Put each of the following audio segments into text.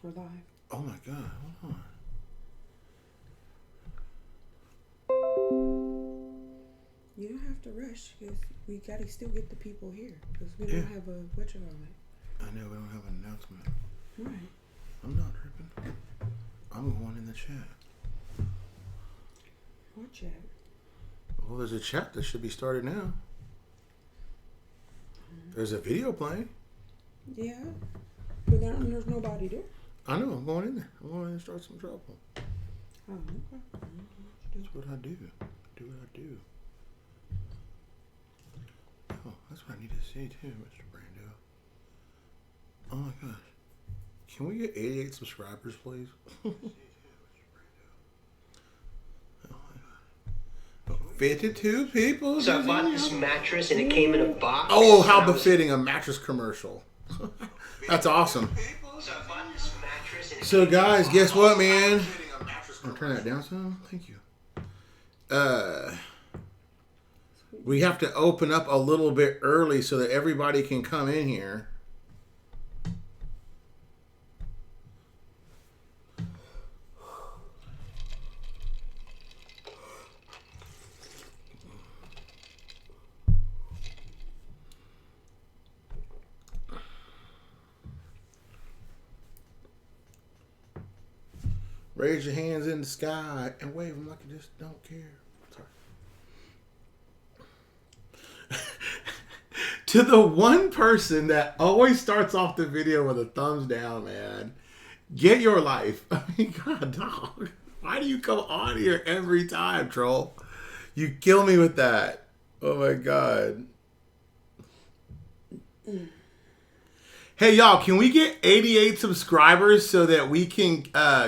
We're live. Oh my God, hold on. You don't have to rush because we gotta still get the people here because we don't have a whatchamacallit. I know we don't have an announcement. Right. I'm not tripping. I'm going in the chat. What chat? Well, there's a chat that should be started now. There's a video playing. Yeah, but there's nobody there. I know. I'm going in there. I'm going in and start some trouble. Oh, okay. That's what I do. Do what I do. Oh, that's what I need to see too, Mr. Brando. Oh my gosh. Can we get 88 subscribers, please? Oh my God. 52 people. So I bought this mattress and it came in a box. Oh, how befitting a mattress commercial. That's awesome. So guys, guess what, man? I'll turn that down some. Thank you. We have to open up a little bit early so that everybody can come in here. Raise your hands in the sky and wave them like you just don't care. Sorry. To the one person that always starts off the video with a thumbs down, man, get your life. I mean, God, dog. Why do you come on here every time, troll? You kill me with that. Oh, my God. Hey, y'all, can we get 88 subscribers so that we can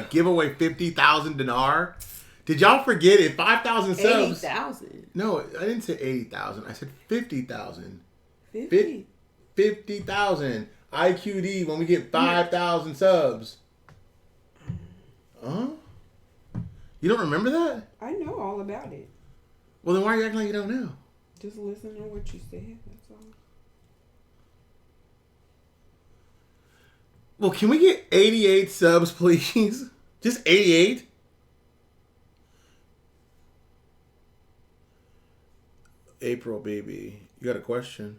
give away 50,000 dinar? Did y'all forget it? 5,000 subs. 80,000. No, I didn't say 80,000. I said 50,000. 50. 50,000 IQD when we get 5,000 subs. Huh? You don't remember that? I know all about it. Well, then why are you acting like you don't know? Just listen to what you said. That's all. Well, can we get 88 subs, please? Just 88? April, baby. You got a question?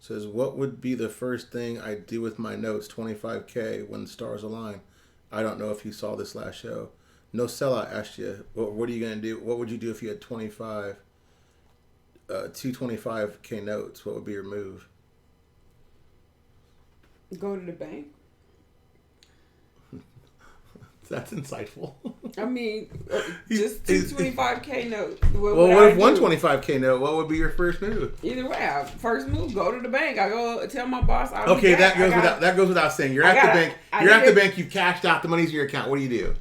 Says, what would be the first thing I'd do with my notes, 25K, when the stars align? I don't know if you saw this last show. No sellout asked you, what are you going to do? What would you do if you had 2 25K notes? What would be your move? Go to the bank. That's insightful. I mean, just 225K notes. What if 125K note? What would be your first move? Either way, first move, go to the bank. I go tell my boss. Okay, that goes without saying. You're at the bank. You're at the bank. You've cashed out. The money's in your account. What do?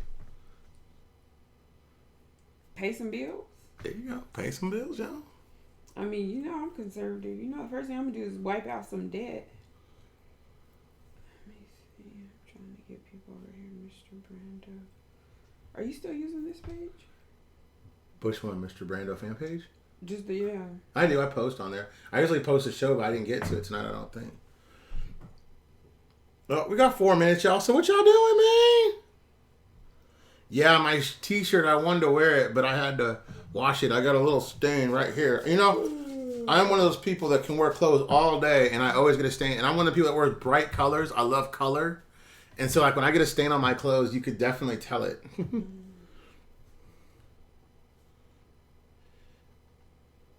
Pay some bills. There you go. Pay some bills, y'all. I mean, I'm conservative. The first thing I'm gonna do is wipe out some debt. Let me see. I'm trying to get people over here, Mr. Brando. Are you still using this page? Which one, Mr. Brando fan page? Just I do. I post on there. I usually post a show, but I didn't get to it tonight. I don't think. Well, we got 4 minutes, y'all. So what y'all doing, man? Yeah, my t-shirt, I wanted to wear it, but I had to wash it. I got a little stain right here. I'm one of those people that can wear clothes all day, and I always get a stain. And I'm one of the people that wears bright colors. I love color. And so, when I get a stain on my clothes, you could definitely tell it.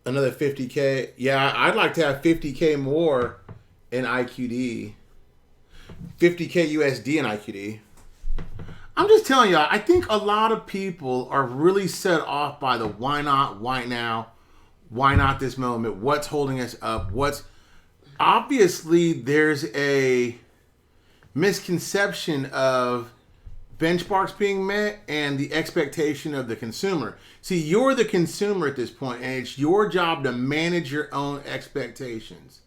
Another 50K. Yeah, I'd like to have 50K more in IQD. 50K USD in IQD. I'm just telling y'all, I think a lot of people are really set off by the why not, why now, why not this moment, what's holding us up, obviously there's a misconception of benchmarks being met and the expectation of the consumer. See, you're the consumer at this point, and it's your job to manage your own expectations.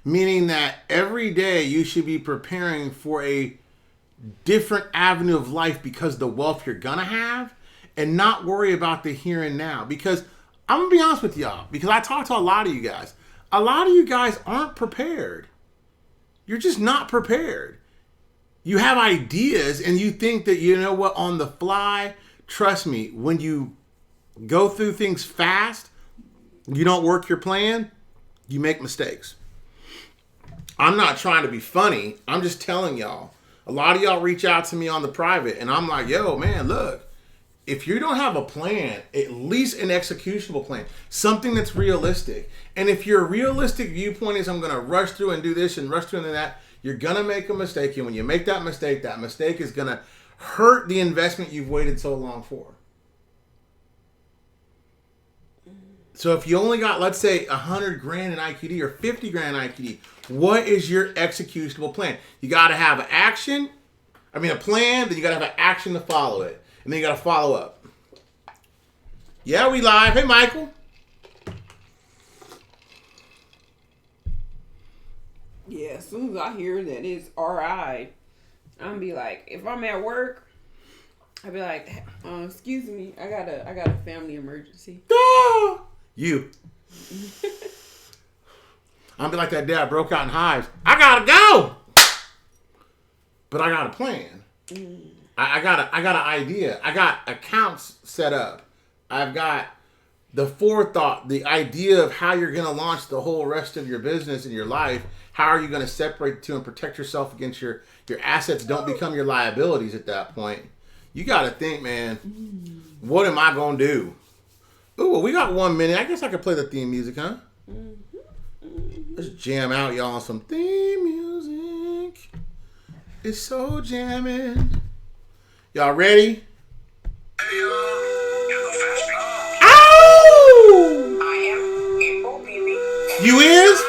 Meaning that every day you should be preparing for a different avenue of life because of the wealth you're gonna have, and not worry about the here and now. Because I'm gonna be honest with y'all, because I talk to a lot of you guys. A lot of you guys aren't prepared. You're just not prepared. You have ideas and you think that, you know what, on the fly, trust me, when you go through things fast, you don't work your plan, you make mistakes. I'm not trying to be funny. I'm just telling y'all. A lot of y'all reach out to me on the private, and I'm like, yo, man, look. If you don't have a plan, at least an executable plan, something that's realistic. And if your realistic viewpoint is I'm going to rush through and do this and rush through and do that, you're going to make a mistake. And when you make that mistake is going to hurt the investment you've waited so long for. So if you only got, let's say, $100 grand in IQD or $50 grand in IQD, what is your executable plan? You got to have a plan, then you got to have an action to follow it. And then you got to follow up. Yeah, we live. Hey, Michael. Yeah, as soon as I hear that it's RI, I'm gonna be like, if I'm at work, I'll be like, excuse me, I got a family emergency. Ah! You. I'll be like that dad broke out in hives. I gotta go. But I got a plan. I got an idea. I got accounts set up. I've got the forethought, the idea of how you're going to launch the whole rest of your business and your life. How are you going to separate the two and protect yourself against your assets don't become your liabilities at that point. You got to think, man, what am I going to do? Ooh, well, we got 1 minute. I guess I could play the theme music, huh? Let's jam out, y'all, on some theme music. It's so jamming. Y'all ready? Ow! You is?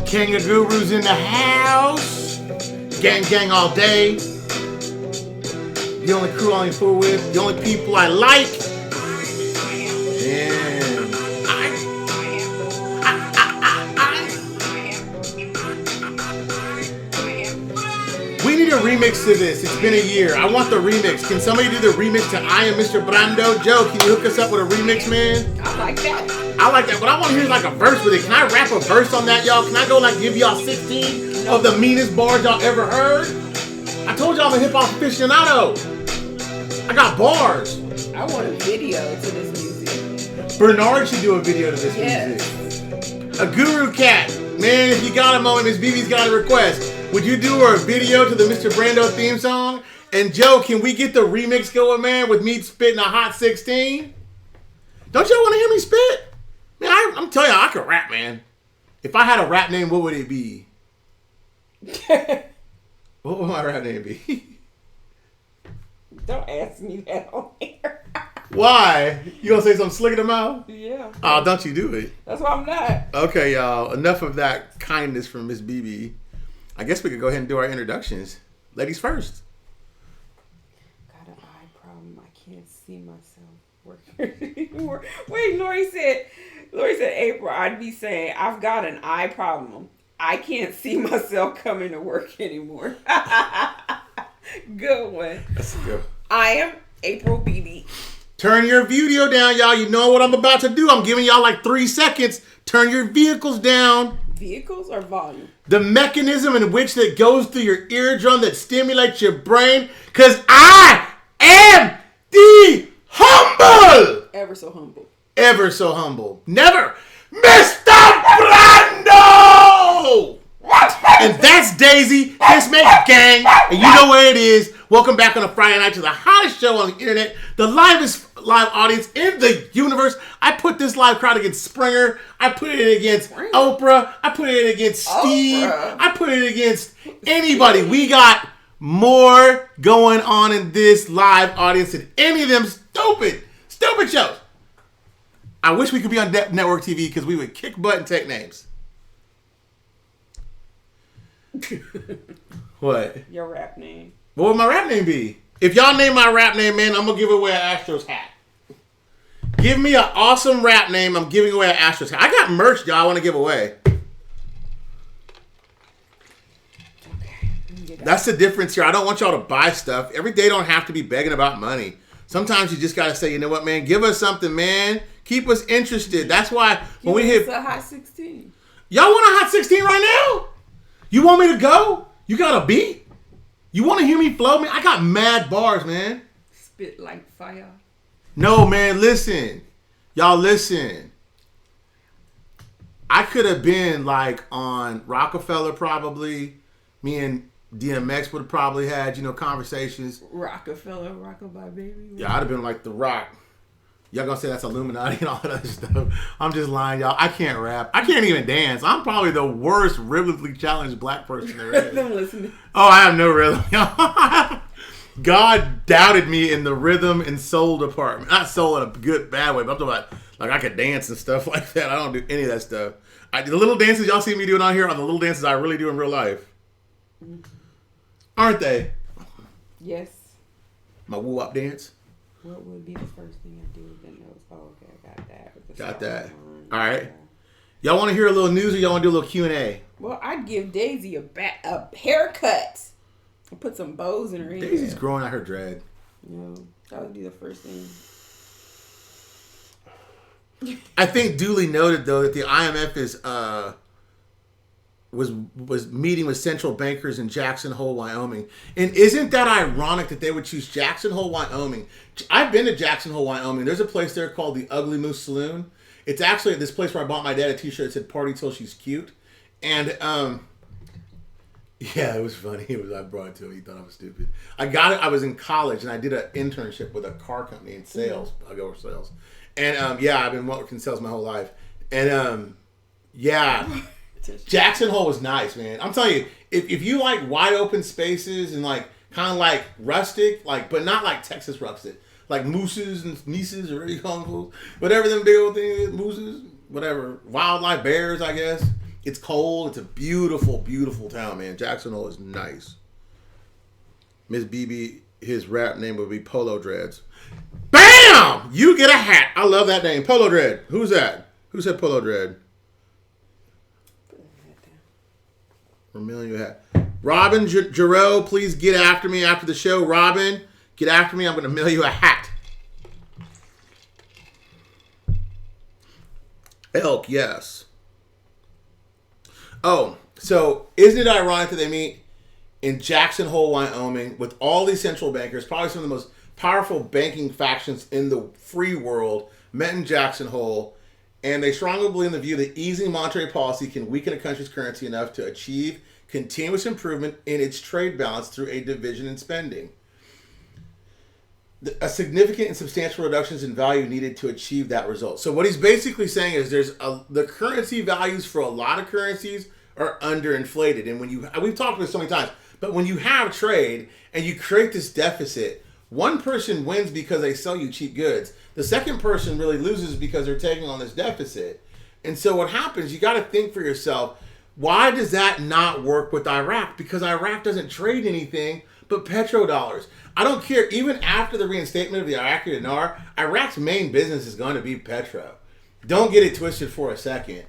King of Gurus in the house. Gang, gang all day. The only crew I ain't fool with. The only people I like. And we need a remix to this. It's been a year. I want the remix. Can somebody do the remix to I Am Mr. Brando? Joe, can you hook us up with a remix, man? I like that. I like that, but I want to hear like a verse with it. Can I rap a verse on that, y'all? Can I go like give y'all 16 of the meanest bars y'all ever heard? I told y'all I'm a hip hop aficionado. I got bars. I want a video to this music. Bernard should do a video to this music. A Guru Cat. Man, if you got a moment, Miss BB's got a request. Would you do a video to the Mr. Brando theme song? And Joe, can we get the remix going, man, with me spitting a hot 16? Don't y'all want to hear me spit? Man, I'm telling you, I could rap, man. If I had a rap name, what would it be? What would my rap name be? Don't ask me that on air. Why? You gonna say something slick in the mouth? Yeah. Oh, don't you do it. That's why I'm not. Okay, y'all. Enough of that kindness from Miss BB. I guess we could go ahead and do our introductions. Ladies first. Got an eye problem. I can't see myself working anymore. Wait, Lori said, April, I'd be saying, I've got an eye problem. I can't see myself coming to work anymore. Good one. That's good. I am April BB. Turn your video down, y'all. You know what I'm about to do. I'm giving y'all like 3 seconds. Turn your vehicles down. Vehicles or volume? The mechanism in which that goes through your eardrum that stimulates your brain. Because I am the humble. Ever so humble. Ever so humble. Never. Mr. Brando! And that's Daisy. This makes gang. And you know what it is. Welcome back on a Friday night to the hottest show on the internet. The livest live audience in the universe. I put this live crowd against Springer. I put it against Oprah. I put it against Steve. I put it against anybody. We got more going on in this live audience than any of them stupid shows. I wish we could be on network TV because we would kick butt and take names. What? Your rap name. What would my rap name be? If y'all name my rap name, man, I'm gonna give away an Astros hat. Give me an awesome rap name. I'm giving away an Astros hat. I got merch, y'all. I want to give away. Okay. That's the difference here. I don't want y'all to buy stuff. Every day don't have to be begging about money. Sometimes you just gotta say, you know what, man? Give us something, man. Keep us interested. That's why when we hit a hot 16. Y'all want a hot 16 right now? You want me to go? You got a beat? You want to hear me flow, man? I got mad bars, man. Spit like fire. No, man, listen. Y'all listen. I could have been like on Rockefeller probably. Me and DMX would have probably had, conversations. Rockefeller, Rockabye Baby. Yeah, I'd have been like The Rock. Y'all gonna say that's Illuminati and all that other stuff. I'm just lying, y'all. I can't rap. I can't even dance. I'm probably the worst rhythmically challenged black person there is. Them listening. Oh, I have no rhythm. God doubted me in the rhythm and soul department. Not soul in a good, bad way, but I'm talking about like I could dance and stuff like that. I don't do any of that stuff. The little dances y'all see me doing on here are the little dances I really do in real life. Aren't they? Yes. My woo-wop dance. What would be the first thing I do with the nose? Oh, okay, I got that. Got that. All right. Y'all want to hear a little news or y'all want to do a little Q&A? Well, I'd give Daisy a haircut. And put some bows in her hair. Daisy's growing out her dread. That would be the first thing. I think duly noted though that the IMF is was meeting with central bankers in Jackson Hole, Wyoming. And isn't that ironic that they would choose Jackson Hole, Wyoming? I've been to Jackson Hole, Wyoming. There's a place there called the Ugly Moose Saloon. It's actually at this place where I bought my dad a t-shirt that said "Party Till She's Cute." And yeah, it was funny. I brought it to him. He thought I was stupid. I got it. I was in college and I did an internship with a car company in sales. I go over sales. And yeah, I've been working in sales my whole life. And yeah, Jackson Hole was nice, man. I'm telling you, if you like wide open spaces and like kind of like rustic, like but not like Texas rustic, like mooses and nieces or whatever you call them, whatever them big old things is, mooses, whatever, wildlife bears, I guess. It's cold. It's a beautiful, beautiful town, man. Jackson Hole is nice. Miss BB, his rap name would be Polo Dreads. Bam! You get a hat. I love that name. Polo Dread. Who's that? Who said Polo Dread? We're mailing you a hat. Robin Giroux, please get after me after the show. Robin, get after me. I'm going to mail you a hat. Elk, yes. Oh, so isn't it ironic that they meet in Jackson Hole, Wyoming with all these central bankers, probably some of the most powerful banking factions in the free world, met in Jackson Hole, and they strongly believe in the view that easing monetary policy can weaken a country's currency enough to achieve continuous improvement in its trade balance through a division in spending. A significant and substantial reductions in value needed to achieve that result. So what he's basically saying is the currency values for a lot of currencies are underinflated. And we've talked about this so many times, but when you have trade and you create this deficit, one person wins because they sell you cheap goods. The second person really loses because they're taking on this deficit. And so what happens, you got to think for yourself, why does that not work with Iraq? Because Iraq doesn't trade anything but petrodollars. I don't care. Even after the reinstatement of the Iraqi Dinar, Iraq's main business is going to be petro. Don't get it twisted for a second.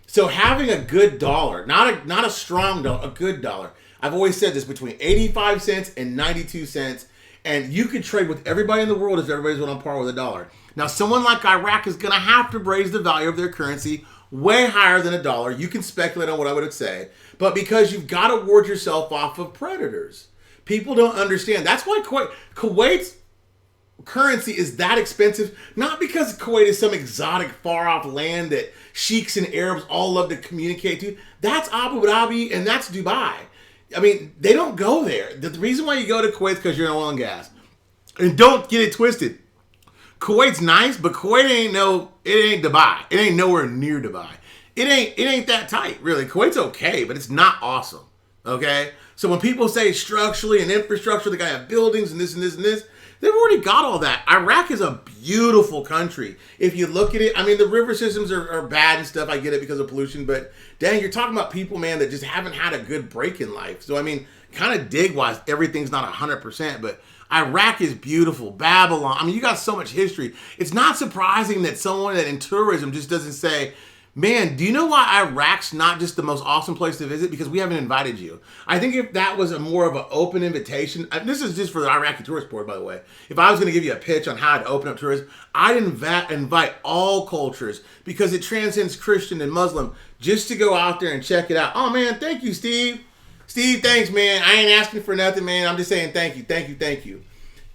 So having a good dollar, not a strong dollar, a good dollar. I've always said this, between 85 cents and 92 cents. And you could trade with everybody in the world if everybody's on par with a dollar. Now, someone like Iraq is going to have to raise the value of their currency way higher than a dollar. You can speculate on what I would say. But because you've got to ward yourself off of predators. People don't understand. That's why Kuwait's currency is that expensive. Not because Kuwait is some exotic, far-off land that sheiks and Arabs all love to communicate to. That's Abu Dhabi and that's Dubai. I mean, they don't go there. The reason why you go to Kuwait is because you're in oil and gas. And don't get it twisted. Kuwait's nice, but Kuwait ain't Dubai. It ain't nowhere near Dubai. It ain't that tight, really. Kuwait's okay, but it's not awesome. Okay? So when people say structurally and infrastructure, they gotta have buildings and this and this and this, They've already got all that. Iraq is a beautiful country. If you look at it, I mean, the river systems are bad and stuff. I get it because of pollution, but dang, you're talking about people, man, that just haven't had a good break in life. So, I mean, kind of dig-wise, everything's not 100%, but Iraq is beautiful. Babylon. I mean, you got so much history. It's not surprising that someone that in tourism just doesn't say, man, do you know why Iraq's not just the most awesome place to visit? Because we haven't invited you. I think if that was a more of an open invitation, this is just for the Iraqi Tourist Board, by the way. If I was going to give you a pitch on how to open up tourism, I'd invite all cultures because it transcends Christian and Muslim just to go out there and check it out. Oh, man, thank you, Steve. Steve, thanks, man. I ain't asking for nothing, man. I'm just saying thank you, thank you, thank you.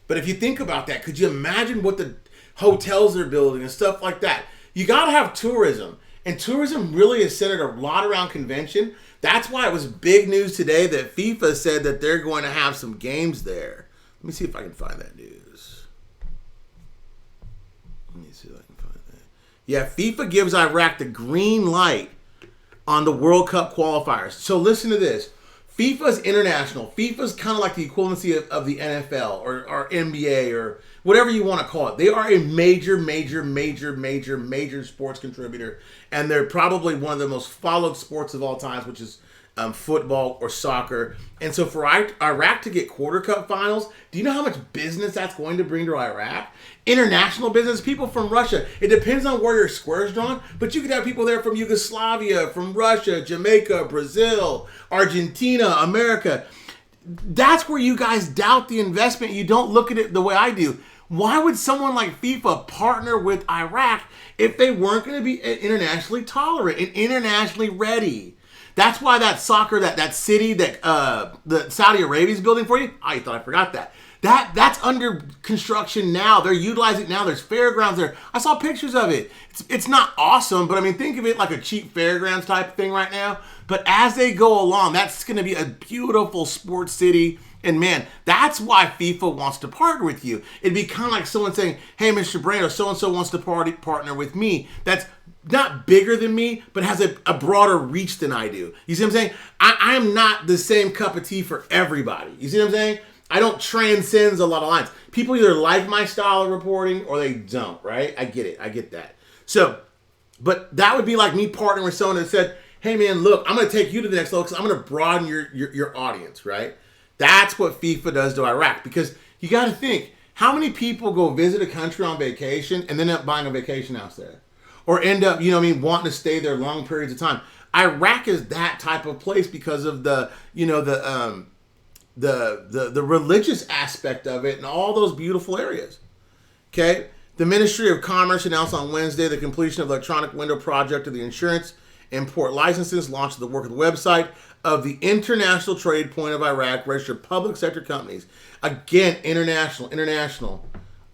But if you think about that, could you imagine what the hotels they're building and stuff like that? You got to have tourism. And tourism really is centered a lot around convention. That's why it was big news today that FIFA said that they're going to have some games there. Let me see if I can find that news. Let me see if I can find that. Yeah, FIFA gives Iraq the green light on the World Cup qualifiers. So listen to this. FIFA's international. FIFA's kind of like the equivalency of the NFL or NBA or whatever you want to call it. They are a major sports contributor, and they're probably one of the most followed sports of all times, which is football or soccer. And so for Iraq to get quarter cup finals, do you know how much business that's going to bring to Iraq? International business, people from Russia. It depends on where your square is drawn, but you could have people there from Yugoslavia, from Russia, Jamaica, Brazil, Argentina, America. That's where you guys doubt the investment. You don't look at it the way I do. Why would someone like FIFA partner with Iraq if they weren't going to be internationally tolerant and internationally ready? That's why that soccer, that city that the Saudi Arabia is building for you, I thought I forgot that. That's under construction now. They're utilizing it now. There's fairgrounds there. I saw pictures of it. It's not awesome, but I mean, think of it like a cheap fairgrounds type of thing right now. But as they go along, that's going to be a beautiful sports city. And man, that's why FIFA wants to partner with you. It'd be kind of like someone saying, hey, Mr. Brando, so-and-so wants to partner with me. That's not bigger than me, but has a broader reach than I do. You see what I'm saying? I am not the same cup of tea for everybody. You see what I'm saying? I don't transcend a lot of lines. People either like my style of reporting or they don't, right? I get it. I get that. So, but that would be like me partnering with someone that said, hey man, look, I'm going to take you to the next level because I'm going to broaden your audience, right? That's what FIFA does to Iraq, because you got to think, how many people go visit a country on vacation and then end up buying a vacation house there? Or end up, wanting to stay there long periods of time. Iraq is that type of place because of the religious aspect of it and all those beautiful areas. Okay? The Ministry of Commerce announced on Wednesday the completion of the electronic window project of the insurance and port licenses, launched the work of the website of the International Trade Point of Iraq, registered public sector companies. Again, international.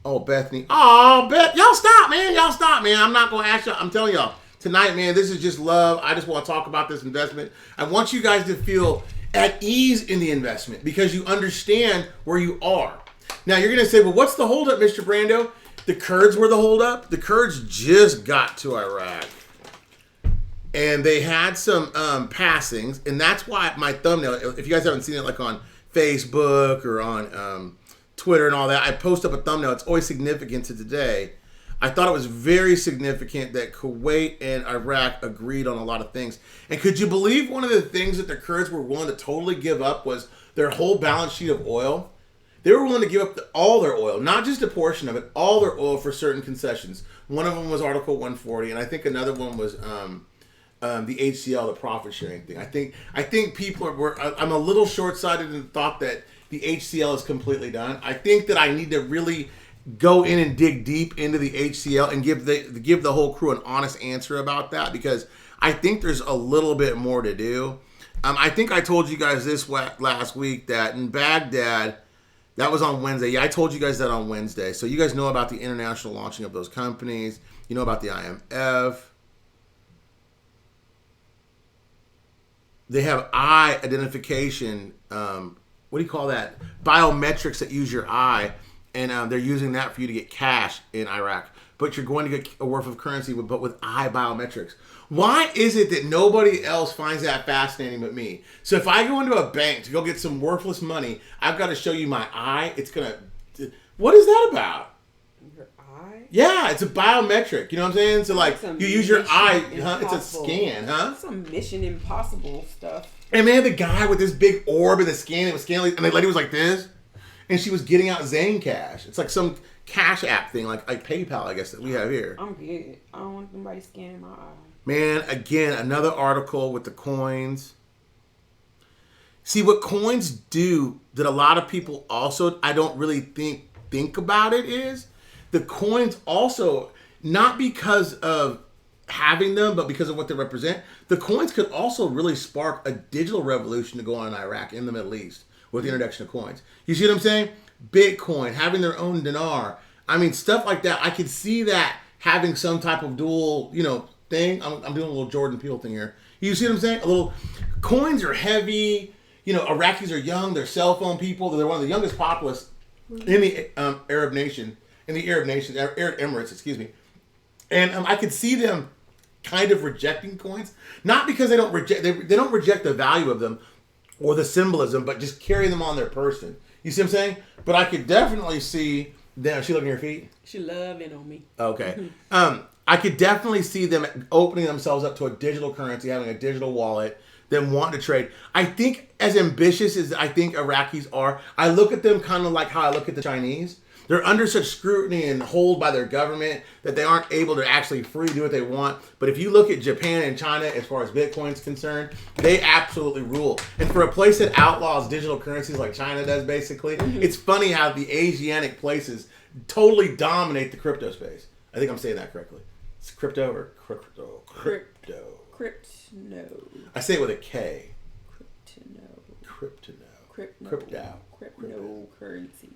Oh, Bethany. Oh, Beth. Y'all stop, man. I'm not going to ask y'all. I'm telling y'all, tonight, man, this is just love. I just want to talk about this investment. I want you guys to feel at ease in the investment because you understand where you are. Now, you're going to say, well, what's the holdup, Mr. Brando? The Kurds were the holdup. The Kurds just got to Iraq. And they had some passings. And that's why my thumbnail, if you guys haven't seen it like on Facebook or on Twitter and all that, I post up a thumbnail. It's always significant to today. I thought it was very significant that Kuwait and Iraq agreed on a lot of things. And could you believe one of the things that the Kurds were willing to totally give up was their whole balance sheet of oil? They were willing to give up all their oil, not just a portion of it, all their oil for certain concessions. One of them was Article 140, and I think another one was the HCL, the profit sharing thing. I think people I'm a little short-sighted in the thought that the HCL is completely done. I think that I need to really go in and dig deep into the HCL and give the whole crew an honest answer about that, because I think there's a little bit more to do. I think I told you guys this last week that in Baghdad, that was on Wednesday. Yeah, I told you guys that on Wednesday. So you guys know about the international launching of those companies. You know about the IMF. They have eye identification. What do you call that? Biometrics that use your eye. And they're using that for you to get cash in Iraq. But you're going to get a worth of currency, but with eye biometrics. Why is it that nobody else finds that fascinating but me? So if I go into a bank to go get some worthless money, I've got to show you my eye. It's going to What is that about? Your eye? Yeah, it's a biometric. You know what I'm saying? So like Some you use your Mission eye. It's a Impossible. scan, huh? Some Mission Impossible stuff. And man, the guy with this big orb and the scan, it was scanning, and the lady was like this, and she was getting out Zane Cash. It's like some cash app thing, like PayPal, I guess, that we have here. I'm good. I don't want nobody scanning my eye. Man, again, another article with the coins. See, what coins do that a lot of people also, I don't really think about it, is the coins also, not because of having them, but because of what they represent, the coins could also really spark a digital revolution to go on in Iraq, in the Middle East, with the introduction of coins. You see what I'm saying? Bitcoin, having their own dinar. I mean, stuff like that. I could see that having some type of dual, thing. I'm doing a little Jordan Peele thing here. You see what I'm saying? A little. Coins are heavy. Iraqis are young. They're cell phone people. They're one of the youngest populace in the Arab Emirates, excuse me. And I could see them kind of rejecting coins, not because they don't reject the value of them or the symbolism, but just carrying them on their person. You see what I'm saying? But I could definitely see them. Is she looking at her feet? She loving on me. Okay. I could definitely see them opening themselves up to a digital currency, having a digital wallet, them wanting to trade. I think as ambitious as I think Iraqis are, I look at them kind of like how I look at the Chinese. They're under such scrutiny and hold by their government that they aren't able to actually freely do what they want. But if you look at Japan and China, as far as Bitcoin's concerned, they absolutely rule. And for a place that outlaws digital currencies like China does, basically, it's funny how the Asiatic places totally dominate the crypto space. I think I'm saying that correctly. It's crypto or crypto? Crypto. Crypto. I say it with a K. Crypto. Crypto. Cryptocurrency.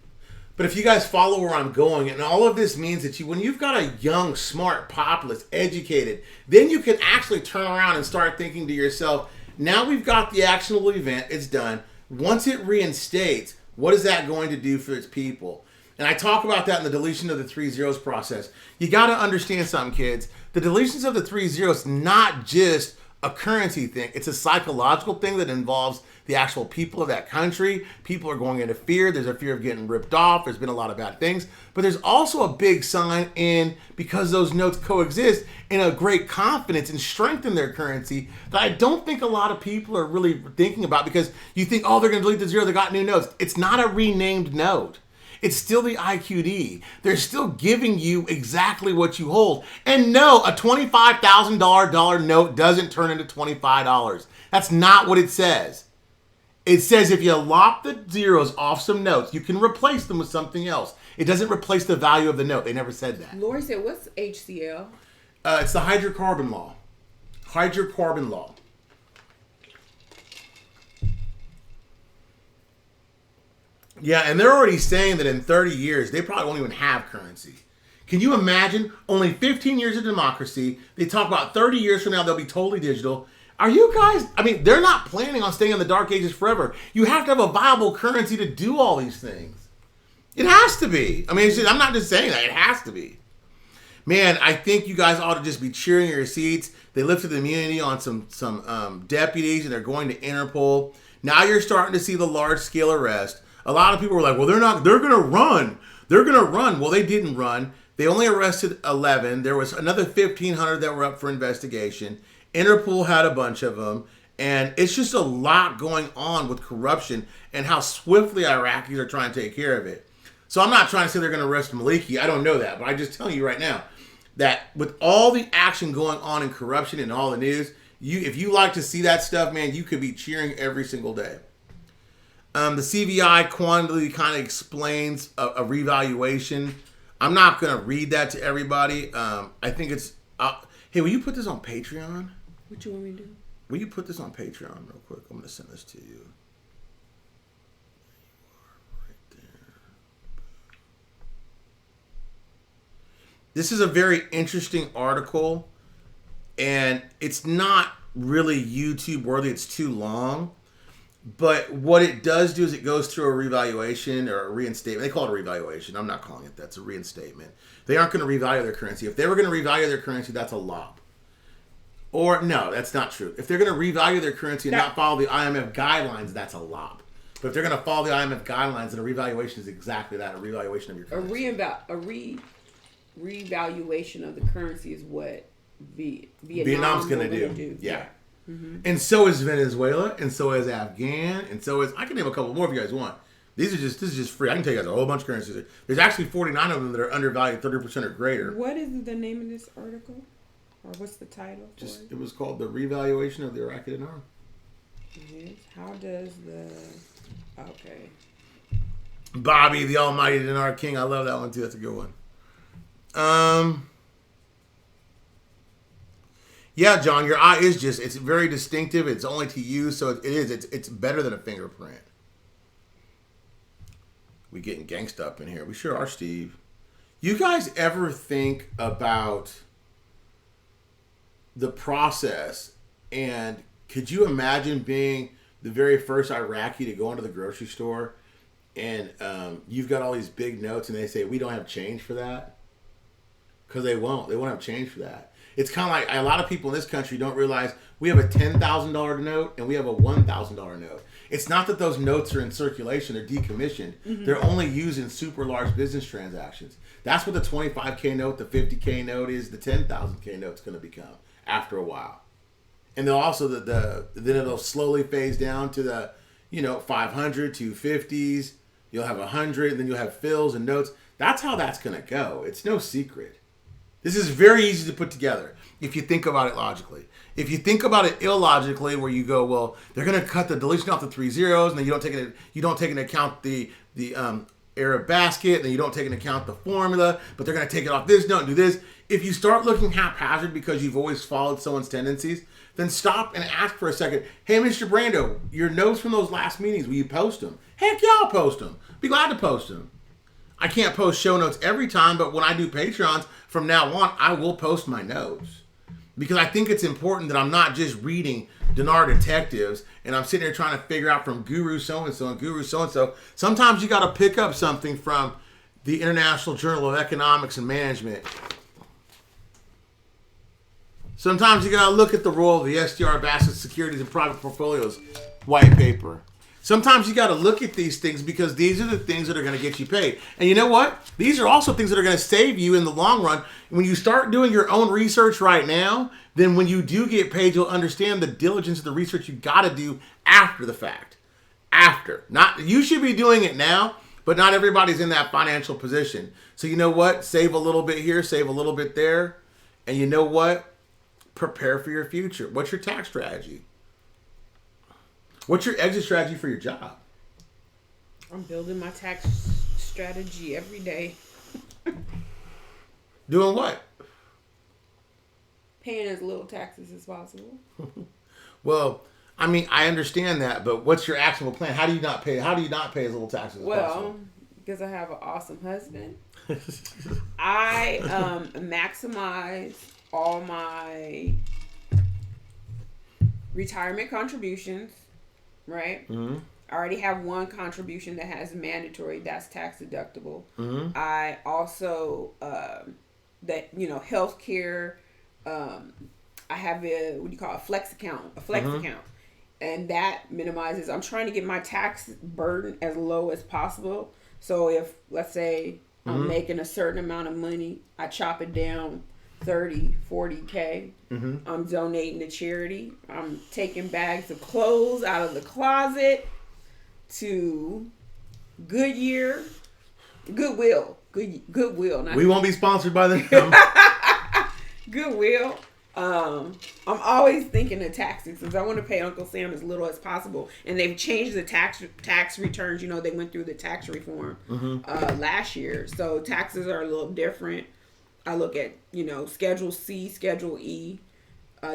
But if you guys follow where I'm going, and all of this means that when you've got a young, smart populace, educated, then you can actually turn around and start thinking to yourself, now we've got the actionable event, it's done. Once it reinstates, what is that going to do for its people? And I talk about that in the deletion of the 3 zeros process. You got to understand something, kids. The deletions of the 3 zeros, not just a currency thing. It's a psychological thing that involves the actual people of that country. People are going into fear. There's a fear of getting ripped off. There's been a lot of bad things. But there's also a big sign in, because those notes coexist, in a great confidence and strength in their currency that I don't think a lot of people are really thinking about, because you think, oh, they're going to delete the zero. They got new notes. It's not a renamed note. It's still the IQD. They're still giving you exactly what you hold. And no, a $25,000 note doesn't turn into $25. That's not what it says. It says if you lop the zeros off some notes, you can replace them with something else. It doesn't replace the value of the note. They never said that. Lori said, what's HCL? It's the hydrocarbon law. Hydrocarbon law. Yeah, and they're already saying that in 30 years, they probably won't even have currency. Can you imagine? Only 15 years of democracy. They talk about 30 years from now, they'll be totally digital. Are you guys, they're not planning on staying in the dark ages forever. You have to have a viable currency to do all these things. It has to be. I'm not just saying that. It has to be. Man, I think you guys ought to just be cheering your seats. They lifted the immunity on some deputies, and they're going to Interpol. Now you're starting to see the large-scale arrest. A lot of people were like, well, they're going to run. They're going to run. Well, they didn't run. They only arrested 11. There was another 1,500 that were up for investigation. Interpol had a bunch of them. And it's just a lot going on with corruption and how swiftly Iraqis are trying to take care of it. So I'm not trying to say they're going to arrest Maliki. I don't know that. But I'm just telling you right now that with all the action going on in corruption and all the news, if you like to see that stuff, man, you could be cheering every single day. The CVI quantity kind of explains a revaluation. I'm not going to read that to everybody. I think it's... hey, will you put this on Patreon? What you want me to do? Will you put this on Patreon real quick? I'm going to send this to you. Right there. This is a very interesting article, and it's not really YouTube worthy. It's too long. But what it does do is it goes through a revaluation or a reinstatement. They call it a revaluation. I'm not calling it that. It's a reinstatement. They aren't going to revalue their currency. If they were going to revalue their currency, that's a lop. Or, no, that's not true. If they're going to revalue their currency and not follow the IMF guidelines, that's a lop. But if they're going to follow the IMF guidelines, then a revaluation is exactly that, a revaluation of your currency. Revaluation of the currency is what Vietnam's going to do. Yeah. Mm-hmm. And so is Venezuela, and so is Afghan, and so is, I can name a couple more if you guys want. This is just free. I can tell you guys a whole bunch of currencies. There's actually 49 of them that are undervalued 30% or greater. What is the name of this article? Or what's the title for it? It was called The Revaluation of the Iraqi Dinar. Yes. How does the... Okay. Bobby, the Almighty Dinar King. I love that one too. That's a good one. Yeah, John, your eye is it's very distinctive. It's only to you, so it's better than a fingerprint. We getting gangsta up in here. We sure are, Steve. You guys ever think about the process, and could you imagine being the very first Iraqi to go into the grocery store and you've got all these big notes and they say, we don't have change for that? Because they won't have change for that. It's kind of like a lot of people in this country don't realize we have a $10,000 note and we have a $1,000 note. It's not that those notes are in circulation, they're decommissioned. Mm-hmm. They're only used in super large business transactions. That's what the 25K note, the 50K note is, the 10,000K note's going to become after a while. And they'll also, then it'll slowly phase down to the, 500, 250s. You'll have 100, then you'll have fills and notes. That's how that's going to go. It's no secret. This is very easy to put together if you think about it logically. If you think about it illogically, where you go, well, they're going to cut the deletion off the 3 zeros, and then you don't take into account the Arab basket, and then you don't take into account the formula, but they're going to take it off this note and do this. If you start looking haphazard because you've always followed someone's tendencies, then stop and ask for a second. Hey, Mr. Brando, your notes from those last meetings, will you post them? Heck yeah, I'll post them. Be glad to post them. I can't post show notes every time, but when I do Patreons, from now on, I will post my notes. Because I think it's important that I'm not just reading Dinar Detectives and I'm sitting here trying to figure out from Guru so-and-so and Guru so-and-so. Sometimes you got to pick up something from the International Journal of Economics and Management. Sometimes you got to look at the role of the SDR Basket Securities and Private Portfolios white paper. Sometimes you got to look at these things because these are the things that are going to get you paid. And you know what? These are also things that are going to save you in the long run. When you start doing your own research right now, then when you do get paid, you'll understand the diligence of the research you got to do after the fact. You should be doing it now, but not everybody's in that financial position. So you know what? Save a little bit here, save a little bit there. And you know what? Prepare for your future. What's your tax strategy? What's your exit strategy for your job? I'm building my tax strategy every day. Doing what? Paying as little taxes as possible. Well, I mean, I understand that, but what's your actionable plan? How do you not pay as little taxes as possible? Well, because I have an awesome husband. I maximize all my retirement contributions. Right? Mm-hmm. I already have one contribution that has mandatory, that's tax deductible. Mm-hmm. I also, healthcare, I have a flex account. And that minimizes, I'm trying to get my tax burden as low as possible. So if, let's say, I'm making a certain amount of money, I chop it down 30, 40K. Mm-hmm. I'm donating to charity. I'm taking bags of clothes out of the closet to Goodwill. We won't be sponsored by them. Goodwill. I'm always thinking of taxes because I want to pay Uncle Sam as little as possible. And they've changed the tax returns. They went through the tax reform last year. So taxes are a little different. I look at, Schedule C, Schedule E,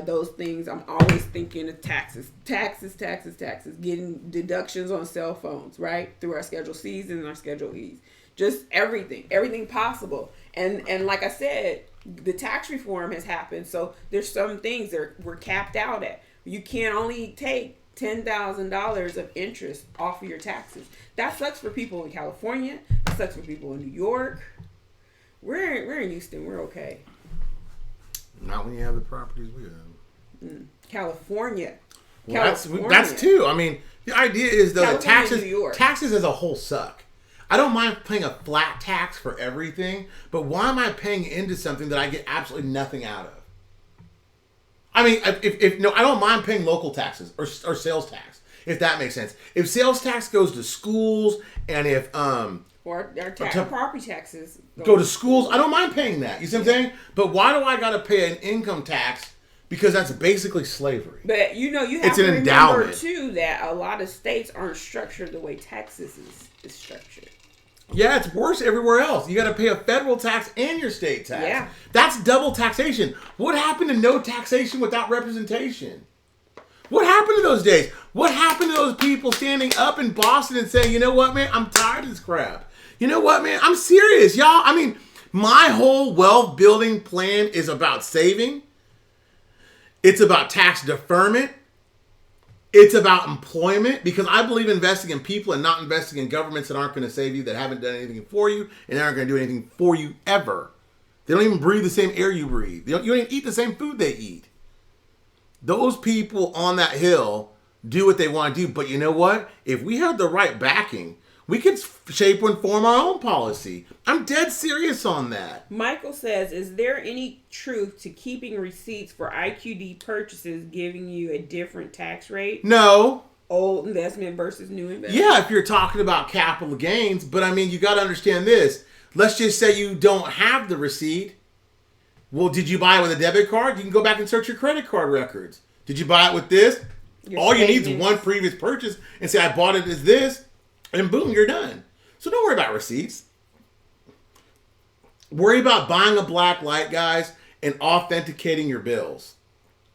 those things. I'm always thinking of taxes, getting deductions on cell phones, right? Through our Schedule C's and our Schedule E's. Just everything possible. And like I said, the tax reform has happened. So there's some things that we're capped out at. You can only take $10,000 of interest off of your taxes. That sucks for people in California. That sucks for people in New York. We're in Houston. We're okay. Not when you have the properties we have. California. Well, that's two. I mean, the idea is though that taxes as a whole suck. I don't mind paying a flat tax for everything, but why am I paying into something that I get absolutely nothing out of? I mean, if I don't mind paying local taxes or sales tax, if that makes sense. If sales tax goes to schools and if property taxes go to schools, I don't mind paying that. You see what I'm saying? But why do I got to pay an income tax? Because that's basically slavery. But you have to remember too that a lot of states aren't structured the way Texas is structured. Yeah, it's worse everywhere else. You got to pay a federal tax and your state tax. Yeah. That's double taxation. What happened to no taxation without representation? What happened to those days? What happened to those people standing up in Boston and saying, you know what, man, I'm tired of this crap. You know what, man, I'm serious, y'all. I mean, my whole wealth building plan is about saving. It's about tax deferment. It's about employment, because I believe investing in people and not investing in governments that aren't going to save you, that haven't done anything for you, and aren't going to do anything for you ever. They don't even breathe the same air you breathe. You don't even eat the same food they eat. Those people on that hill do what they want to do. But you know what? If we had the right backing, we could shape and form our own policy. I'm dead serious on that. Michael says, is there any truth to keeping receipts for IQD purchases giving you a different tax rate? No. Old investment versus new investment? Yeah, if you're talking about capital gains. But I mean, you got to understand this. Let's just say you don't have the receipt. Well, did you buy it with a debit card? You can go back and search your credit card records. Did you buy it with this? All you need is one previous purchase and say, I bought it as this. And boom, you're done. So don't worry about receipts. Worry about buying a black light, guys, and authenticating your bills.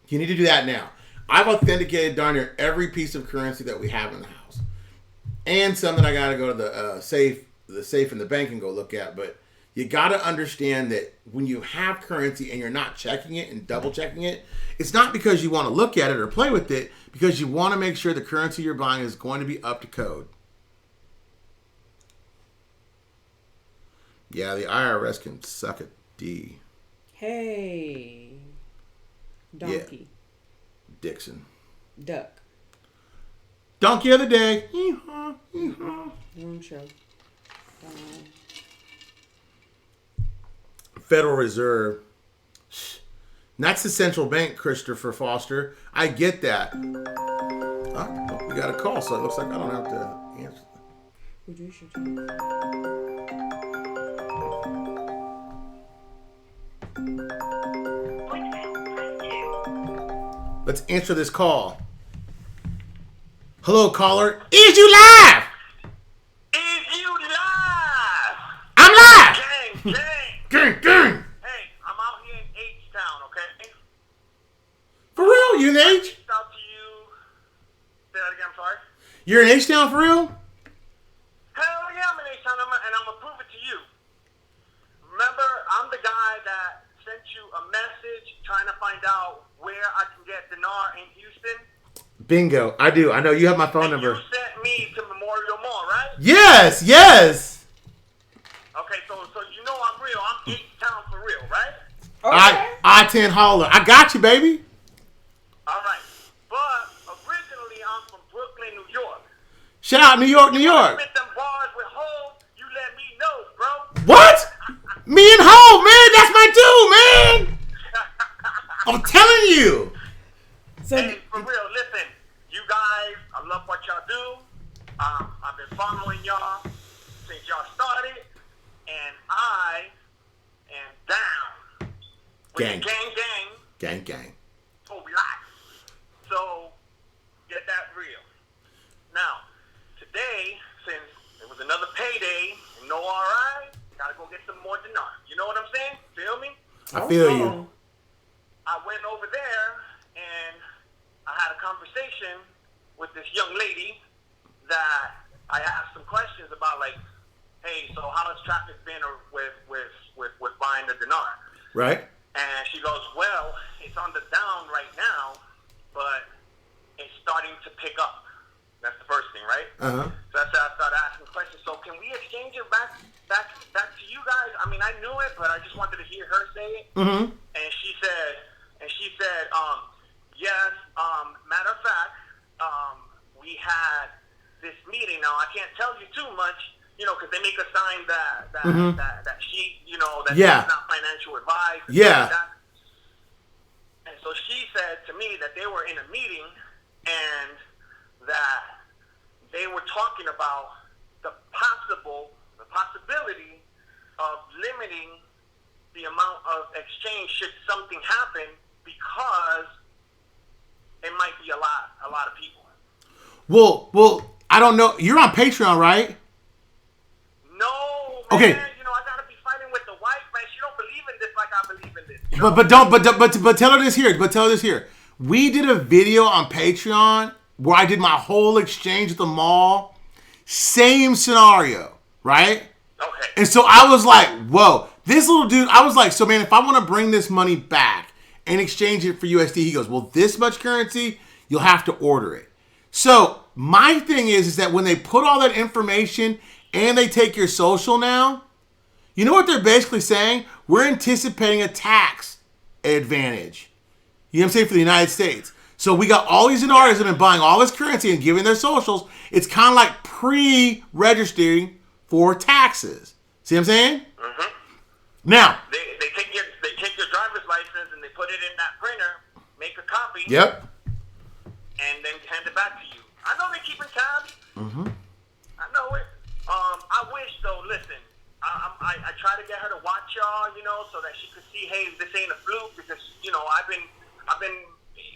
You need to do that now. I've authenticated darn near every piece of currency that we have in the house. And some that I got to go to the safe in the bank and go look at. But you got to understand that when you have currency and you're not checking it and double checking it, it's not because you want to look at it or play with it, because you want to make sure the currency you're buying is going to be up to code. Yeah, the IRS can suck a D. Hey. Donkey. Yeah. Dixon. Duck. Donkey of the day. Hee-haw, hee-haw. Wrong show. Federal Reserve. That's the central bank, Christopher Foster. I get that. Oh, we got a call, so it looks like I don't have to answer. Let's answer this call. Hello, caller. Is you live? Is you live? I'm live. Gang, gang. Gang. Hey, I'm out here in H-Town, okay? For real? You in I H? reached out to you. Say that again, I'm sorry. You're in H-Town for real? Hell yeah, I'm in H-Town, and I'm going to prove it to you. Remember, I'm the guy that sent you a message trying to find out where I can get dinar in Houston. Bingo. I do. I know you have my phone number. You sent me to Memorial Mall, right? Yes. Okay, so you know I'm real. I'm H-Town for real, right? Okay. I-10 Holler. I got you, baby. All right. But originally, I'm from Brooklyn, New York. Shout out New York, New York. Spit them bars with Hov, you let me know, bro. What? Me and Ho, man. That's my dude, man. I'm telling you. So, hey, for real, listen. You guys, I love what y'all do. I've been following y'all since y'all started. And I am down. With Gang. the gang. Gang. For life. So, get that real. Now, today, since it was another payday, no RI, gotta go get some more dinar. You know what I'm saying? Feel me? I feel you. I went over there and I had a conversation with this young lady that I asked some questions about, like, hey, so how has traffic been with buying the dinar? Right. And she goes, well, it's on the down right now, but it's starting to pick up. That's the first thing, right? Uh-huh. So that's how I started asking questions. So can we exchange it back to you guys? I mean, I knew it, but I just wanted to hear her say it. Mm-hmm. And she said, yes, matter of fact, we had this meeting. Now I can't tell you too much, because they make us sign that sheet, that it's not financial advice. Yeah. And so she said to me that they were in a meeting and that they were talking about the possibility of limiting the amount of exchange should something happen, because it might be a lot of people. Well, I don't know. You're on Patreon, right? No, man. Okay. I gotta be fighting with the wife, man. She don't believe in this like I believe in this. But tell her this here. But tell her this here. We did a video on Patreon where I did my whole exchange at the mall. Same scenario, right? Okay. And so I was like, whoa, this little dude, I was like, so man, if I want to bring this money back and exchange it for USD, he goes, well, this much currency, you'll have to order it. So my thing is that when they put all that information and they take your social now, you know what they're basically saying? We're anticipating a tax advantage. You know what I'm saying? For the United States. So we got all these artists that have been buying all this currency and giving their socials. It's kind of like pre-registering for taxes. See what I'm saying? Mm-hmm. Now. They take your driver's license and they put it in that printer, make a copy. Yep. And then hand it back to you. I know they're keeping tabs. Mm-hmm. I know it. I wish though. Listen, I try to get her to watch y'all, so that she could see, hey, this ain't a fluke, because I've been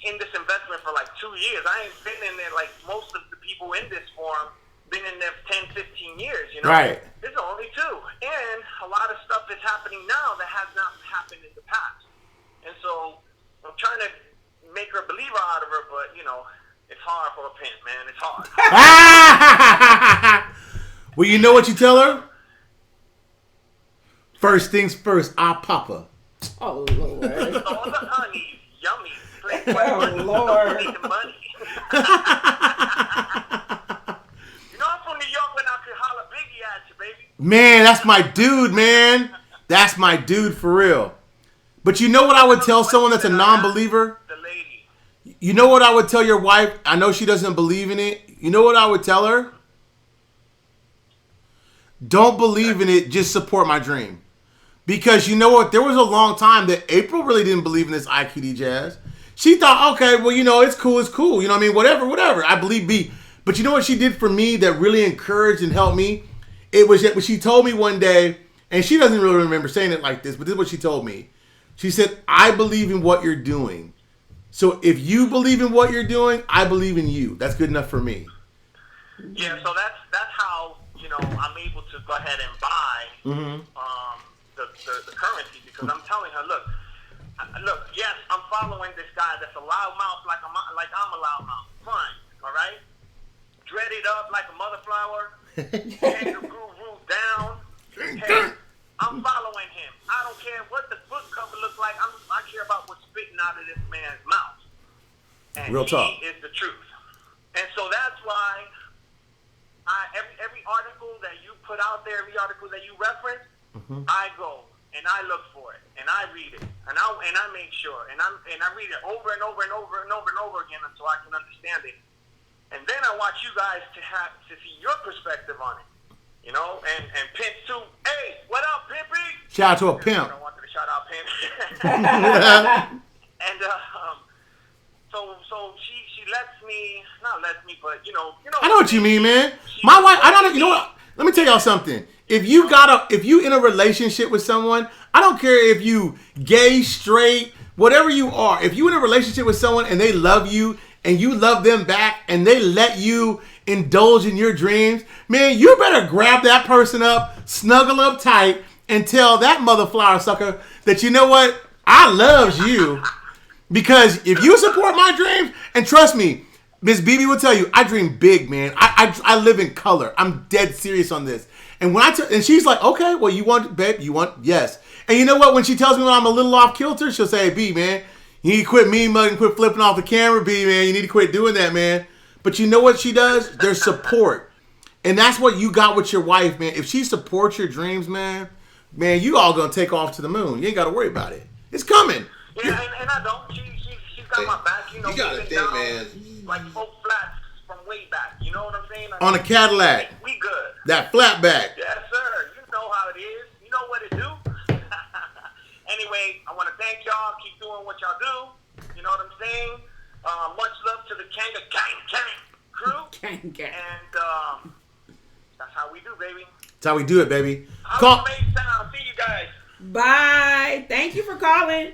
in this investment for like 2 years. I ain't been in there like most of the people in this forum been in there 10, 15 years. Right. There's only 2, and a lot of stuff is happening now that has not happened in the past. And so I'm trying to make her a believer out of her, but it's hard for a pimp, man. It's hard. Well, you know what you tell her? First things first, I'll pop her. Oh, Lord. All the honey, yummy. Oh, Lord. Need the money. I'm from New York when I could holler Biggie at you, baby. Man, that's my dude, man. That's my dude for real. But you know what I would tell someone that's a non-believer? The lady. You know what I would tell your wife? I know she doesn't believe in it. You know what I would tell her? Don't believe in it. Just support my dream. Because you know what? There was a long time that April really didn't believe in this IQD jazz. She thought, okay, well, it's cool. You know what I mean? Whatever. I believe B. But you know what she did for me that really encouraged and helped me? It was that when she told me one day, and she doesn't really remember saying it like this, but this is what she told me. She said, I believe in what you're doing. So if you believe in what you're doing, I believe in you. That's good enough for me. Yeah, so that's how, I'm able to go ahead and buy the currency, because I'm telling her, look, yes, I'm following this guy that's a loudmouth like I'm a loudmouth. Fine, all right? Dreaded up like a mother flower, kangaroo down. Hey, I'm following him. I don't care what the book cover looks like. I care about what's spitting out of this man's mouth. And Real talk. He is the truth. And so that's why every article that you put out there, every article that you reference, I go and I look for it and I read it and I make sure and I read it over and over and over and over and over again until I can understand it. And then I want you guys to see your perspective on it. And Pimp too. Hey, what up, Pimpy? Shout out to a pimp. I wanted to shout out Pimp. And so she lets me, not lets me, but I know what you mean, man. My wife, I don't. You know what? Let me tell y'all something. If you in a relationship with someone, I don't care if you gay, straight, whatever you are. If you in a relationship with someone and they love you and you love them back and they let you indulge in your dreams, man, you better grab that person up, snuggle up tight, and tell that mother flower sucker that you know what? I loves you. Because if you support my dreams, and trust me, Miss BB will tell you, I dream big, man. I live in color. I'm dead serious on this. And when and she's like, okay, well, you want, babe, yes. And you know what? When she tells me when I'm a little off kilter, she'll say, hey, B, man, you need to quit mean mugging, quit flipping off the camera, B, man. You need to quit doing that, man. But you know what she does? There's support. And that's what you got with your wife, man. If she supports your dreams, man, you all gonna take off to the moon. You ain't got to worry about it. It's coming. Yeah, and I don't. She's got my back. You gotta think, man. Like folk flats from way back. saying? On a Cadillac. We good. That flatback. Yes, sir. You know how it is. You know what it do. Anyway, I want to thank y'all. Keep doing what y'all do. You know what I'm saying? Much love to the Kanga Gang crew. Gang. And that's how we do, baby. That's how we do it, baby. Call. See you guys. Bye. Thank you for calling.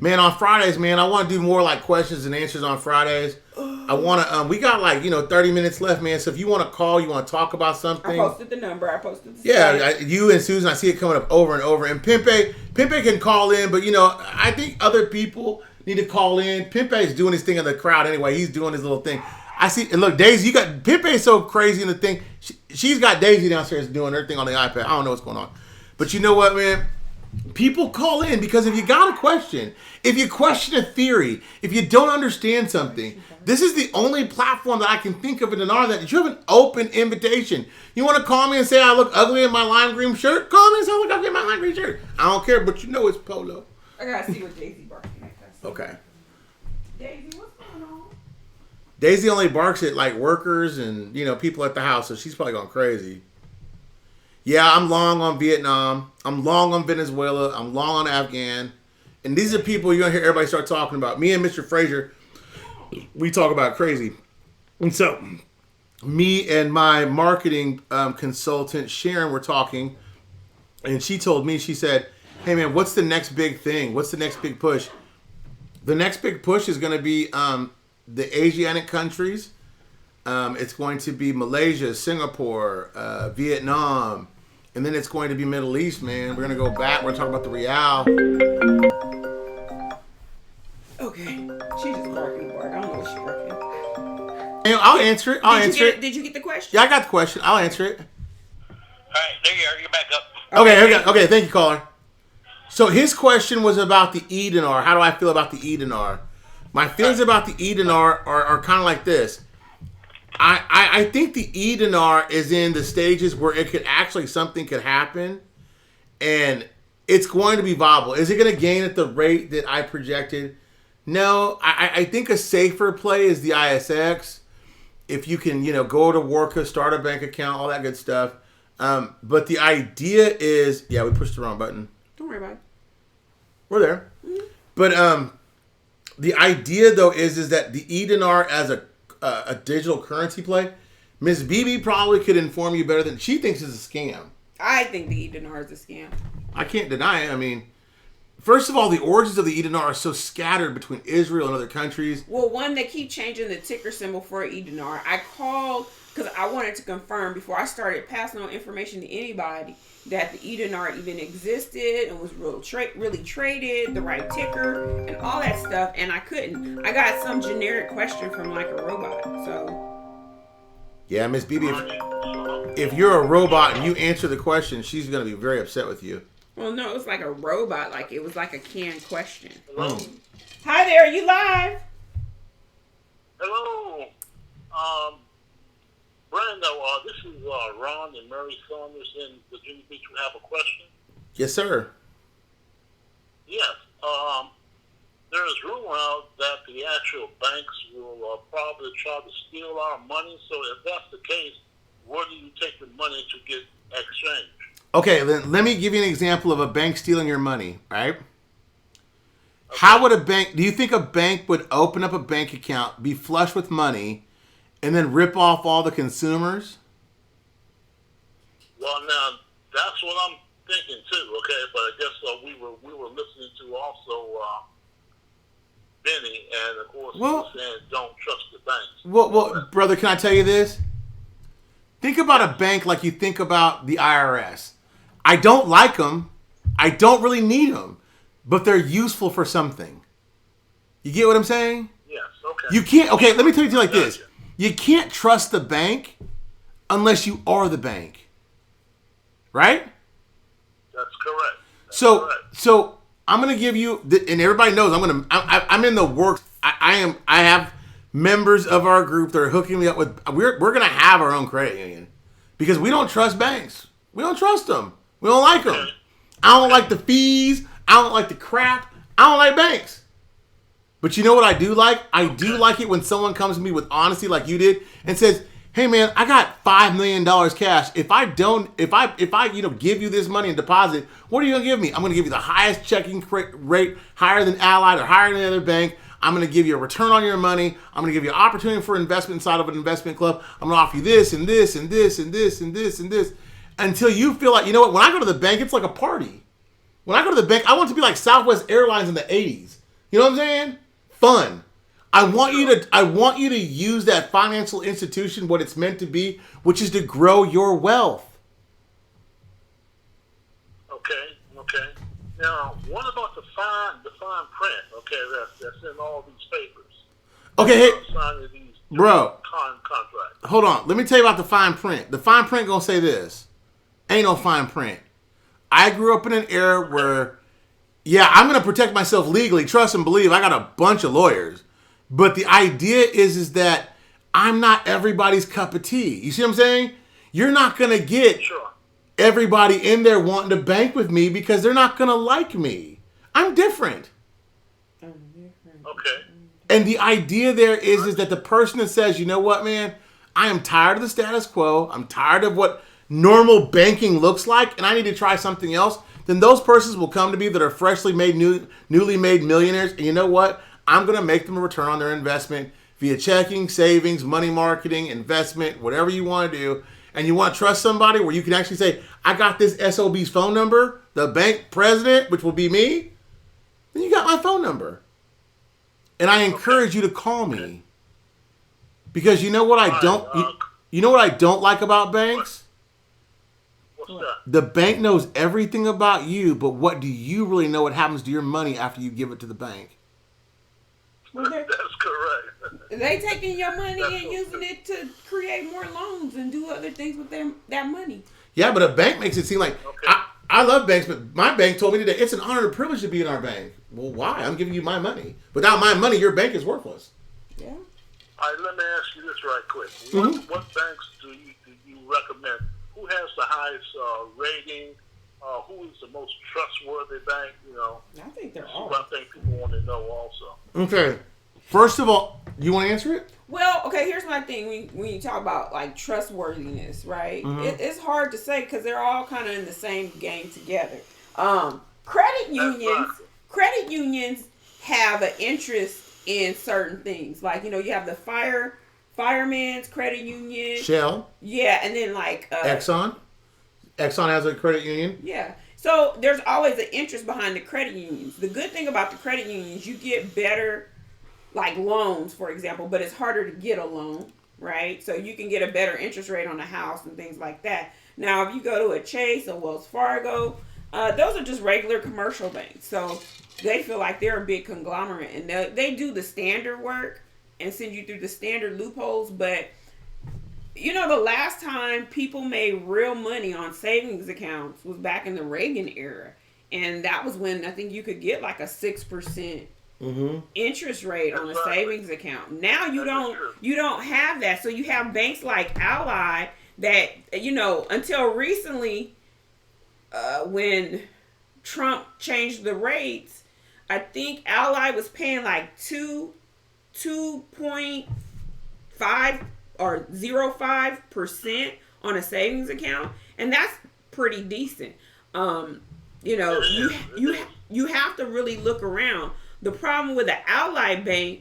Man, on Fridays, man, I want to do more like questions and answers on Fridays. I want to, we got like, 30 minutes left, man. So if you want to call, you want to talk about something. I posted the number. I posted the you and Susan, I see it coming up over and over. And Pimpe can call in, but, I think other people need to call in. Pimpe is doing his thing in the crowd anyway. He's doing his little thing. I see, and look, Daisy, Pimpe's so crazy in the thing. She's got Daisy downstairs doing her thing on the iPad. I don't know what's going on. But you know what, man? People call in because if you got a question, if you question a theory, if you don't understand something, this is the only platform that I can think of in an hour that you have an open invitation. You want to call me and say I look ugly in my lime green shirt? Call me and say I look ugly in my lime green shirt. I don't care, but it's polo. I gotta see what Daisy barking at. Okay. Daisy, what's going on? Daisy only barks at like workers and people at the house, so she's probably going crazy. Yeah, I'm long on Vietnam. I'm long on Venezuela. I'm long on Afghan. And these are people you're going to hear everybody start talking about. Me and Mr. Frazier, we talk about crazy. And so, me and my marketing consultant, Sharon, were talking. And she told me, she said, hey, man, what's the next big thing? What's the next big push? The next big push is going to be the Asiatic countries. It's going to be Malaysia, Singapore, Vietnam. And then it's going to be Middle East, man. We're going to go back. We're going to talk about the Real. Okay. She just barking. I don't know what she's barking. And I'll answer it. Did you get the question? Yeah, I got the question. I'll answer it. All right, there you are. You're back up. Okay. Thank you, caller. So his question was about the E dinar. How do I feel about the E dinar? My feelings about the E dinar are kind of like this. I think the E dinar is in the stages where something could happen, and it's going to be viable. Is it going to gain at the rate that I projected? No, I think a safer play is the ISX. If you can, go to Worka, start a bank account, all that good stuff. But the idea is, we pushed the wrong button. Don't worry about it. We're there. Mm-hmm. But the idea though is that the E dinar as a digital currency play, Miss BB probably could inform you better than she thinks it's a scam. I think the E dinar is a scam. I can't deny it. I mean, first of all, the origins of the E dinar are so scattered between Israel and other countries. Well, one, they keep changing the ticker symbol for E dinar. I called because I wanted to confirm before I started passing on information to anybody that the E dinar even existed and was really traded, the right ticker, and all that stuff, and I couldn't. I got some generic question from like a robot, so. Yeah, Miss BB, if you're a robot and you answer the question, she's going to be very upset with you. Well, no, it was like a robot, like it was like a canned question. Hello? Hi there, you live? Hello. Brando, this is Ron and Mary Saunders in Virginia Beach. We have a question. Yes, sir. Yes. There is rumor out that the actual banks will probably try to steal our money. So if that's the case, where do you take the money to get exchanged? Okay, then let me give you an example of a bank stealing your money, right? Okay. How would do you think a bank would open up a bank account, be flush with money, and then rip off all the consumers? Well, now that's what I'm thinking too. Okay, but I guess we were listening to also Benny, and of course he was saying don't trust the banks. Well, brother, can I tell you this? Think about a bank like you think about the IRS. I don't like them. I don't really need them, but they're useful for something. You get what I'm saying? Yes. Okay. You can't. Okay, let me tell you like this. You can't trust the bank unless you are the bank, right? That's correct. So I'm gonna give you, and everybody knows I'm in the works. I have members of our group that are hooking me up with. We're gonna have our own credit union because we don't trust banks. We don't trust them. We don't like them. I don't like the fees. I don't like the crap. I don't like banks. But you know what I do like? I do like it when someone comes to me with honesty like you did and says, "Hey man, I got $5 million cash. If I give you this money in deposit, what are you gonna give me? I'm gonna give you the highest checking rate, higher than Allied or higher than any other bank. I'm gonna give you a return on your money. I'm gonna give you an opportunity for investment inside of an investment club. I'm gonna offer you this and this and this and this and this and this until you feel like, you know what? When I go to the bank, it's like a party. When I go to the bank, I want it to be like Southwest Airlines in the '80s. You know what I'm saying? Fun. I want you to use that financial institution what it's meant to be, which is to grow your wealth. Okay. Now, what about the fine print? Okay, that's in all these papers. Okay, hey, Signing these bro. contracts. Hold on. Let me tell you about the fine print. The fine print gonna say this. Ain't no fine print. I grew up in an era where, yeah, I'm gonna protect myself legally. Trust and believe. I got a bunch of lawyers. But the idea is that I'm not everybody's cup of tea. You see what I'm saying? You're not going to get everybody in there wanting to bank with me because they're not going to like me. I'm different. Okay. And the idea there is that the person that says, you know what, man, I am tired of the status quo. I'm tired of what normal banking looks like, and I need to try something else. Then those persons will come to me that are freshly made, newly made millionaires. And you know what? I'm going to make them a return on their investment via checking, savings, money marketing, investment, whatever you want to do. And you want to trust somebody where you can actually say, I got this SOB's phone number, the bank president, which will be me. Then you got my phone number. And I encourage you to call me. Because you know what I don't you know what I don't like about banks? What's that? The bank knows everything about you, but what do you really know what happens to your money after you give it to the bank? Well, That's correct. they taking your money and using it to create more loans and do other things with that money. Yeah, but a bank makes it seem like I love banks, but my bank told me today it's an honor and privilege to be in our bank. Well, why? I'm giving you my money. Without my money, your bank is worthless. Yeah. All right, let me ask you this right quick. Mm-hmm. What banks do you recommend? Who has the highest rating? Who is the most trustworthy bank? You know, I think they're this all. is what I think people want to know also. Okay. First of all, you want to answer it? Well, okay, here's my thing. When you talk about like trustworthiness, right? Mm-hmm. It's hard to say because they're all kind of in the same game together. Credit unions have an interest in certain things. Like, you know, you have the fireman's credit union. Shell. Yeah, and then like Exxon. Exxon has a credit union. Yeah. So there's always an interest behind the credit unions. The good thing about the credit unions, you get better like loans, for example, but it's harder to get a loan, right? So you can get a better interest rate on a house and things like that. Now, if you go to a Chase or Wells Fargo, those are just regular commercial banks. So they feel like they're a big conglomerate and they do the standard work and send you through the standard loopholes. But, you know, the last time people made real money on savings accounts was back in the Reagan era. And that was when I think you could get like a 6% interest rate on a savings account. Now you don't have that. So you have banks like Ally that, you know, until recently, when Trump changed the rates, I think Ally was paying like 2.5 or 0.5% on a savings account, and that's pretty decent. You know, you have to really look around. The problem with the Ally Bank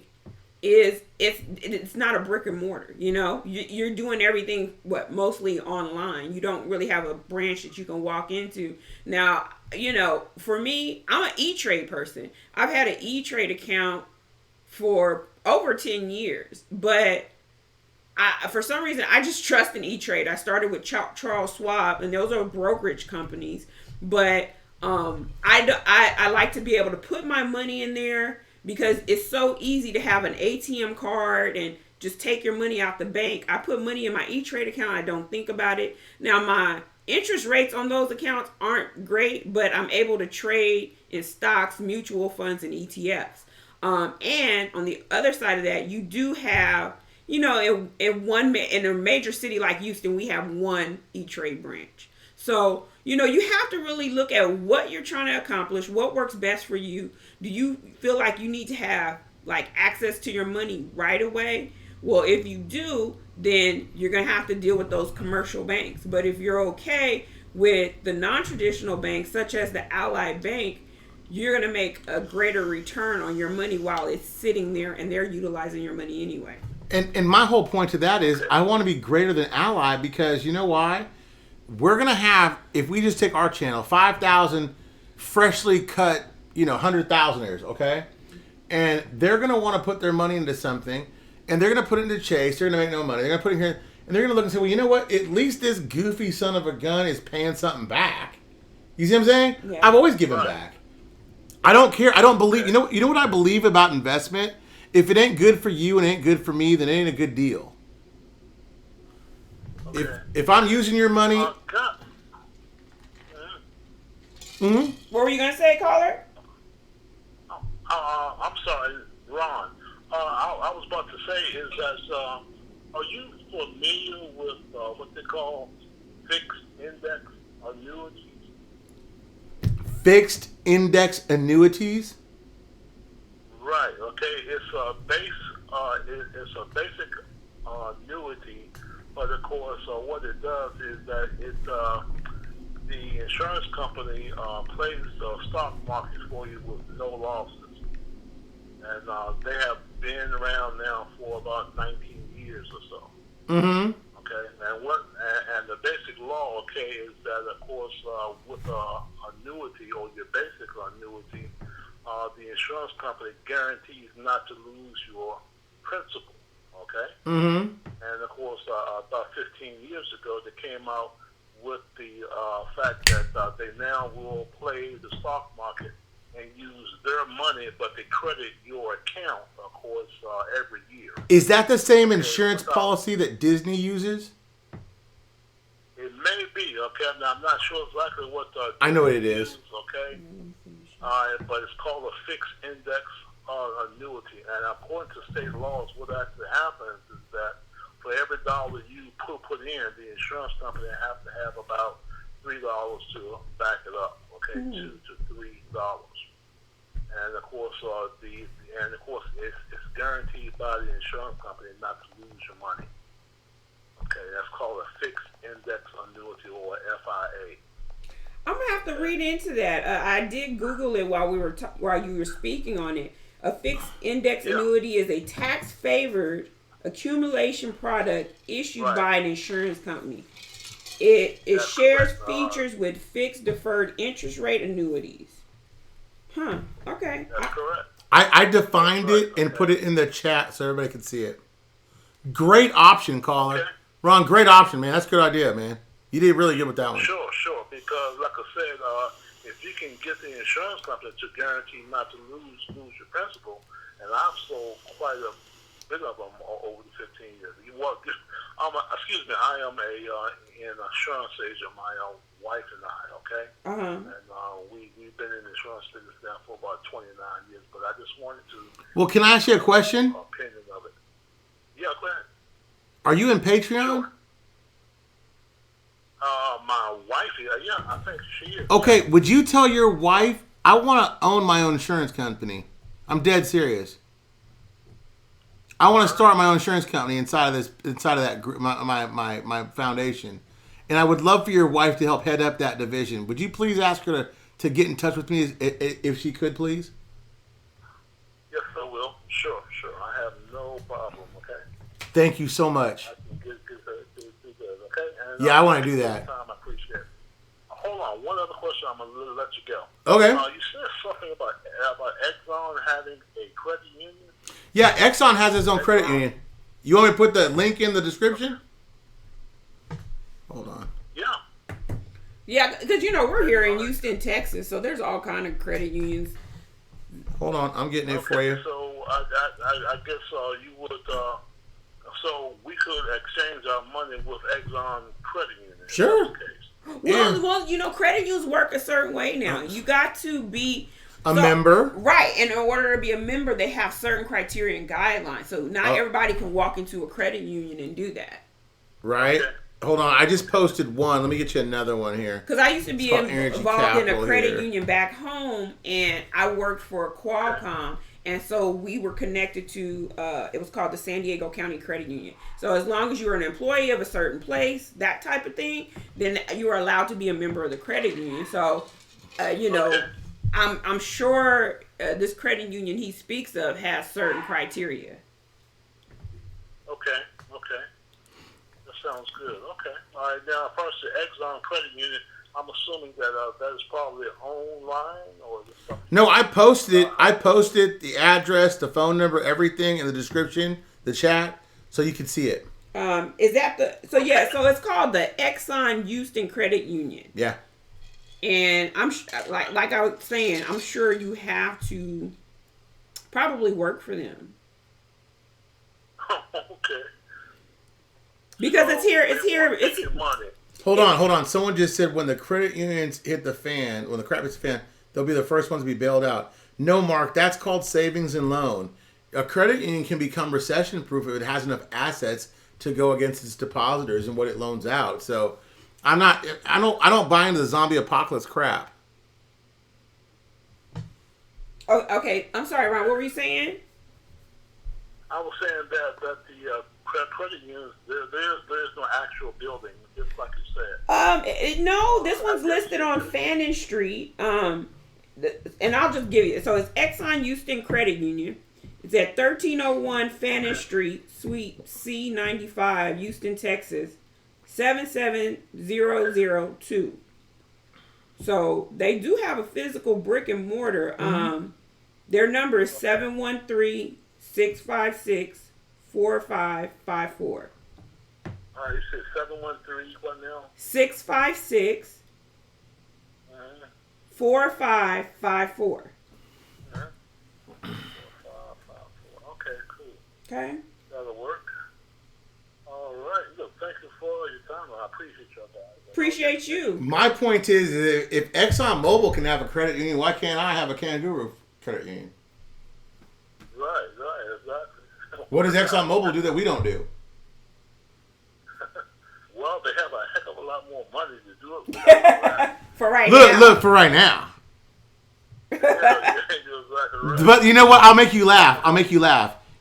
is it's not a brick and mortar. You know, you're doing everything mostly online. You don't really have a branch that you can walk into. Now, you know, for me, I'm an E-Trade person. I've had an E-Trade account for over 10 years, but for some reason I just trust in E-Trade. I started with Charles Schwab, and those are brokerage companies, but I like to be able to put my money in there because it's so easy to have an ATM card and just take your money out the bank. I put money in my E-Trade account. I don't think about it. Now, my interest rates on those accounts aren't great, but I'm able to trade in stocks, mutual funds, and ETFs. And on the other side of that, you do have, you know, in a major city like Houston, we have one E-Trade branch. So, you know, you have to really look at what you're trying to accomplish, what works best for you. Do you feel like you need to have like access to your money right away. Well, if you do, then you're gonna have to deal with those commercial banks. But if you're okay with the non-traditional banks, such as the Ally Bank, you're gonna make a greater return on your money while it's sitting there and they're utilizing your money anyway. And my whole point to that is I want to be greater than Ally because you know why? We're gonna have, if we just take our channel, 5,000 freshly cut, 100,000ers, okay? And they're gonna want to put their money into something, and they're gonna put it into Chase. They're gonna make no money. They're gonna put it here, and they're gonna look and say, well, you know what? At least this goofy son of a gun is paying something back. You see what I'm saying? Yeah. I've always given back. I don't care. I don't believe. You know what I believe about investment? If it ain't good for you and ain't good for me, then it ain't a good deal. Okay. If I'm using your money, What were you gonna say, caller? I'm sorry, Ron. I was about to say is that are you familiar with what they call fixed index annuities? fixed index annuities. Right. Okay. It's a basic annuity, but of course, what it does is that the insurance company plays the stock market for you with no losses, and they have been around now for about 19 years or so. Mm-hmm. Okay, and the basic law, okay, is that of course with annuity or your basic annuity, the insurance company guarantees not to lose your principal. Okay, Mm-hmm. and of course about 15 years ago they came out with the fact that they now will play the stock market and use their money, but they credit your account, of course, every year. Is that the same insurance policy that Disney uses? It may be, okay. Now, I'm not sure exactly what I know what it is. Okay, but it's called a fixed index annuity, and according to state laws, what actually happens is that for every dollar you put in, the insurance company has to have about $3 to back it up. Okay, $2 to $3. And of course, it's guaranteed by the insurance company not to lose your money. Okay, that's called a fixed index annuity or FIA. I'm gonna have to read into that. I did Google it while you were speaking on it. A fixed index annuity is a tax favored accumulation product issued by an insurance company. It shares features with fixed deferred interest rate annuities. Huh. Okay. That's correct. I defined it and put it in the chat so everybody can see it. Great option, caller. Okay. Ron, great option, man. That's a good idea, man. You did really good with that one. Sure. Because, like I said, if you can get the insurance company to guarantee not to lose your principal, and I've sold quite a bit of them over the 15 years. I am an insurance agent, my wife and I. Okay. Uh-huh. And we've been in the insurance business now for about 29 years. But I just wanted to. Well, can I ask you a question? Opinion of it. Yeah, go ahead. Are you in Patreon? Sure. My wife, yeah, I think she is. Okay, would you tell your wife I want to own my own insurance company? I'm dead serious. I want to start my own insurance company inside of that group, my foundation, and I would love for your wife to help head up that division. Would you please ask her to get in touch with me if she could, please? Yes, I will. Sure. I have no problem. Okay. Thank you so much. I can get her to do that. Okay. And, Yeah, I want to do that. I appreciate it. Hold on. One other question. I'm gonna let you go. Okay. You said something about Exxon having a credit union. Yeah, Exxon has its own credit union. You want me to put the link in the description? Hold on. Yeah. Yeah, because we're here in Houston, Texas, so there's all kind of credit unions. Hold on, I'm getting it for you. So I guess you would. So we could exchange our money with Exxon credit union. Sure. Well, credit unions work a certain way now. You got to be a member. Right. And in order to be a member, they have certain criteria and guidelines. So not everybody can walk into a credit union and do that. Right. Hold on, I just posted one. Let me get you another one here. Because I used to be It's called Energy involved in a Capital credit here. union back home, and I worked for Qualcomm, and so we were connected to, it was called the San Diego County Credit Union. So as long as you were an employee of a certain place, that type of thing, then you are allowed to be a member of the credit union. So, you know, I'm sure this credit union he speaks of has certain criteria. Okay. That sounds good. Okay. All right. Now, first, the Exxon Credit Union, I'm assuming that that is probably online or is it something? No, I posted it. I posted the address, the phone number, everything in the description, the chat, so you can see it. Is that so it's called the Exxon Houston Credit Union. Yeah. And I'm like I was saying, I'm sure you have to probably work for them. Okay. Because it's here. Money. Hold on. Someone just said when the credit unions hit the fan, when the crap hits the fan, they'll be the first ones to be bailed out. No, Mark, that's called savings and loan. A credit union can become recession proof if it has enough assets to go against its depositors and what it loans out. So I don't buy into the zombie apocalypse crap. Oh, okay. I'm sorry, Ron. What were you saying? I was saying that the credit unions, there is no actual building, just like you said. No, this one's listed on Fannin Street. And I'll just give you. So it's Exxon Houston Credit Union. It's at 1301 Fannin Street, Suite C95, Houston, Texas, 77002. So they do have a physical brick and mortar. Their number is 713-656-4554. All right, you said 713, what now? 656 4554. Okay, cool. Okay. That'll work. All right. Look, thank you for your time. I appreciate your guys. Appreciate you. My point is, if ExxonMobil can have a credit union, why can't I have a Kangaroo credit union? Right, exactly. What does ExxonMobil do that we don't do? Well, they have a heck of a lot more money to do it. For right now. Look, for right now. Yeah, you're exactly right. But you know what? I'll make you laugh.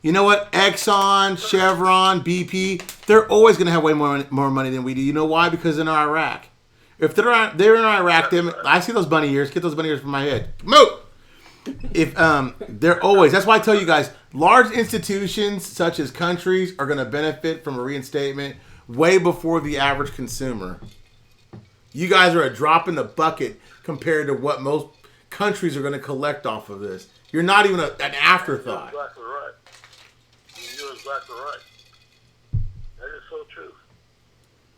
You know what? Exxon, Chevron, BP, they're always going to have way more money than we do. You know why? Because they're in Iraq. If they're in Iraq, I see those bunny ears. Get those bunny ears from my head. Move! If they're always, that's why I tell you guys, large institutions such as countries are going to benefit from a reinstatement way before the average consumer. You guys are a drop in the bucket compared to what most countries are going to collect off of this. You're not even an afterthought. You're exactly right. You're exactly right. That is so true.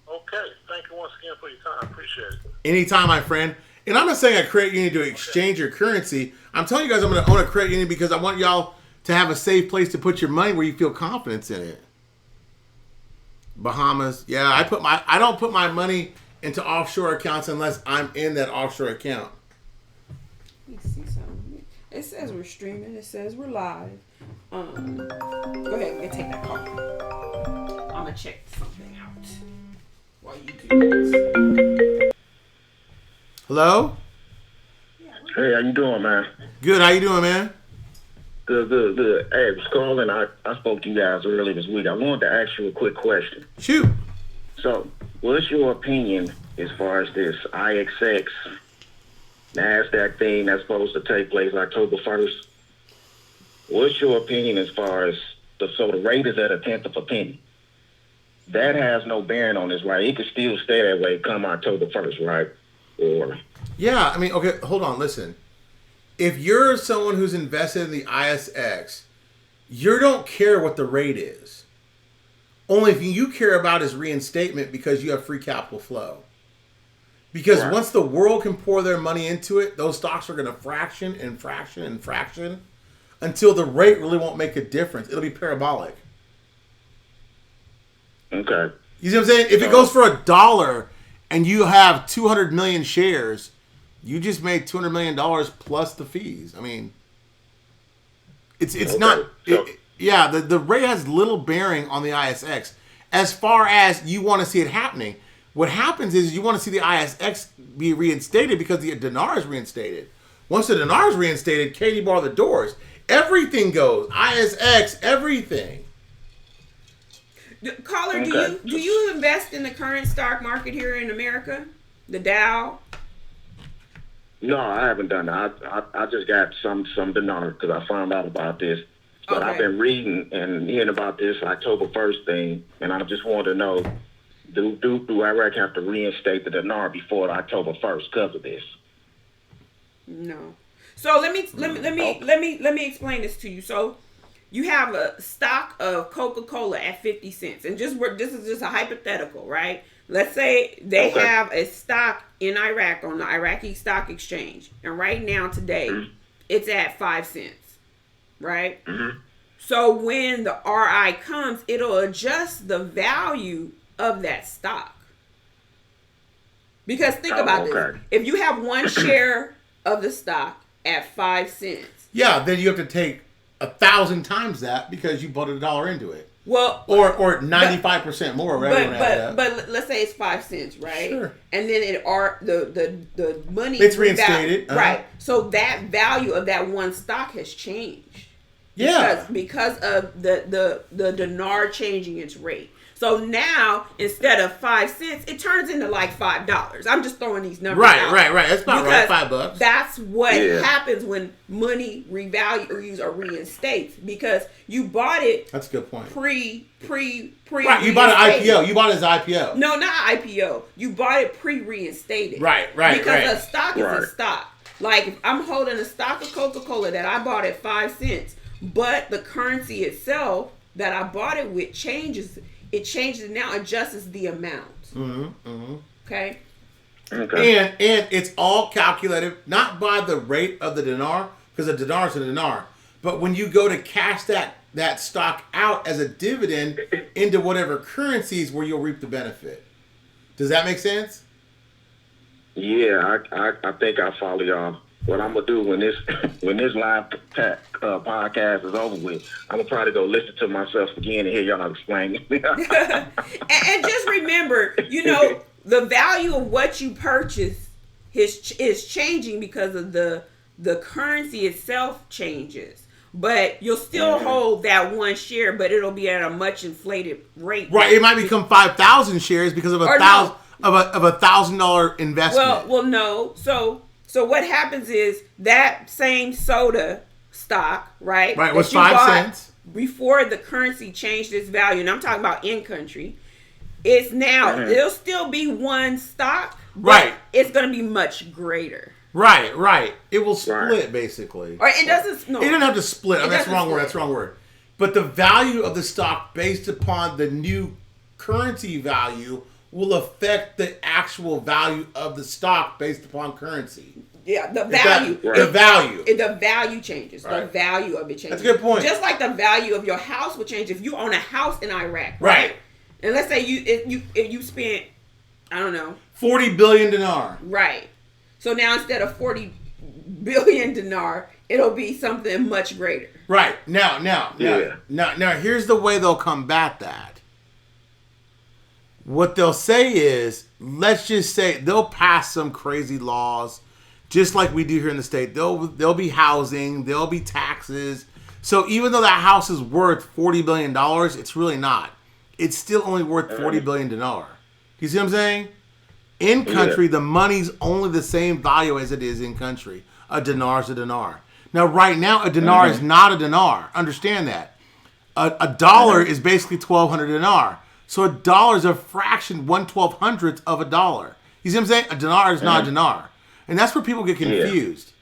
Okay. Thank you once again for your time. Appreciate it. Anytime, my friend. And I'm not saying I credit union to exchange your currency. I'm telling you guys I'm going to own a credit union because I want y'all to have a safe place to put your money where you feel confidence in it. Bahamas. Yeah, I don't put my money into offshore accounts unless I'm in that offshore account. Let me see something. It says we're streaming. It says we're live. Go ahead and take that call. I'm going to check something out while you do this. Hello? Hey, how you doing, man? Good. How you doing, man? Good. Hey, I was calling. I spoke to you guys earlier this week. I wanted to ask you a quick question. Shoot. So, what's your opinion as far as this IXX NASDAQ thing that's supposed to take place October 1st? What's your opinion as far as the rate is at 1/10 of a penny? That has no bearing on this, right? It could still stay that way come October 1st, right? Or yeah, I mean, okay, hold on, listen. If you're someone who's invested in the ISX, you don't care what the rate is. Only thing you care about is reinstatement because you have free capital flow. Because right. Once the world can pour their money into it, those stocks are going to fraction until the rate really won't make a difference. It'll be parabolic. okay. You see what I'm saying? If it goes for $1 and you have 200 million shares, you just made $200 million plus the fees. I mean, it's okay. not. The rate has little bearing on the ISX. as far as you want to see it happening. What happens is you want to see the ISX be reinstated because the dinar is reinstated. Once the dinar is reinstated, Katie bar the doors. Everything goes. ISX, everything. Caller, Okay. do you invest in the current stock market here in America? The Dow? No, I haven't done that. I just got some dinar because I found out about this. But Okay. I've been reading and hearing about this October 1st thing, and I just want to know, do Iraq have to reinstate the dinar before October 1st because of this? No. So let me explain this to you. So you have a stock of Coca-Cola at 50 cents. And this is just a hypothetical, right? Let's say they Okay. have a stock in Iraq on the Iraqi Stock Exchange. And right now, today, it's at 5 cents, right? Mm-hmm. So when the RI comes, it'll adjust the value of that stock. Because think about this. Okay. If you have one share of the stock at 5 cents, Yeah, then you have to take 1,000 times that because you put $1 into it. well, Or 95% more. but let's say it's 5 cents, right? Sure. And then the money It's reinstated, right? So that value of that one stock has changed. Yeah. Because of the dinar changing its rate. So now instead of 5 cents, it turns into like $5. I'm just throwing these numbers out. Right. That's about right. Because $5. That's what Yeah. happens when money revalues or reinstates, because you bought it That's a good point. pre. Right, you bought an IPO. You bought it as IPO. No, not IPO. You bought it pre-reinstated. Right. Because a stock is a stock. Like if I'm holding a stock of Coca-Cola that I bought at 5 cents, but the currency itself that I bought it with changes. It changes and now adjusts the amount. Okay. Okay. And it's all calculated not by the rate of the dinar, because a dinar is a dinar, but when you go to cash that stock out as a dividend into whatever currencies where you'll reap the benefit. Does that make sense? Yeah, I think I follow y'all. What I'm gonna do when this live podcast is over with, I'm gonna try to go listen to myself again and hear y'all explain. and just remember, the value of what you purchase is changing because of the currency itself changes. But you'll still hold that one share, but it'll be at a much inflated rate. Right. It might become 5,000 shares because of $1,000 investment. Well, no. So what happens is that same soda stock, right? Right, was that you 5 bought cents. Before the currency changed its value, and I'm talking about in country, it's now, it'll still be one stock, but Right. it's going to be much greater. Right. It will split, basically. Or it doesn't, no. It doesn't have to split. It That's the doesn't wrong word. split. That's the wrong word. But the value of the stock based upon the new currency value will affect the actual value of the stock based upon currency. Yeah, the value. The value. The value changes. The Right. value of it changes. That's a good point. Just like the value of your house will change if you own a house in Iraq, right? Right. And let's say if you spent, I don't know, 40 billion dinar. right. So now instead of 40 billion dinar, it'll be something much greater. Right. Now, Yeah. here's the way they'll combat that. What they'll say is, let's just say they'll pass some crazy laws, just like we do here in the state. There'll be housing, there'll be taxes. So even though that house is worth $40 billion, it's really not. It's still only worth 40 billion dinar. You see what I'm saying? In country, the money's only the same value as it is in country. A dinar is a dinar. Now, right now, a dinar is not a dinar. Understand that. A dollar is basically 1,200 dinar. So a dollar is a fraction, 1/1200th of a dollar. You see what I'm saying? A dinar is not a dinar. And that's where people get confused.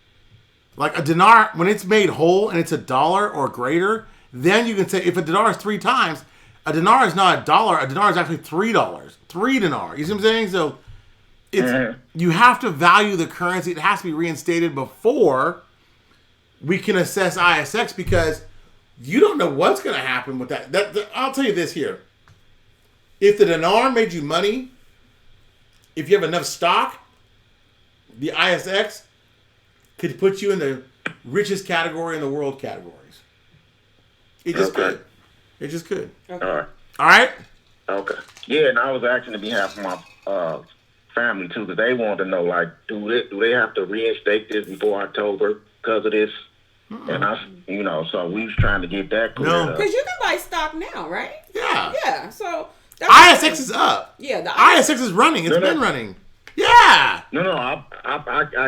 Like a dinar, when it's made whole and it's a dollar or greater, then you can say, if a dinar is 3 times, a dinar is not a dollar. A dinar is actually $3. 3 dinar. You see what I'm saying? So it's you have to value the currency. It has to be reinstated before we can assess ISX, because you don't know what's going to happen with that. I'll tell you this here. If the dinar made you money, if you have enough stock, the ISX could put you in the richest category in the world categories. It just could. It just could. Okay. All right. All right? Okay. Yeah, and I was asking on behalf of my family too, because they wanted to know, like, do they have to reinstate this before October because of this? And so we was trying to get that cleared No. up. Because you can buy stock now, right? Yeah. Yeah. So ISX is up. Yeah, the ISX is running. It's been running. Yeah. No, I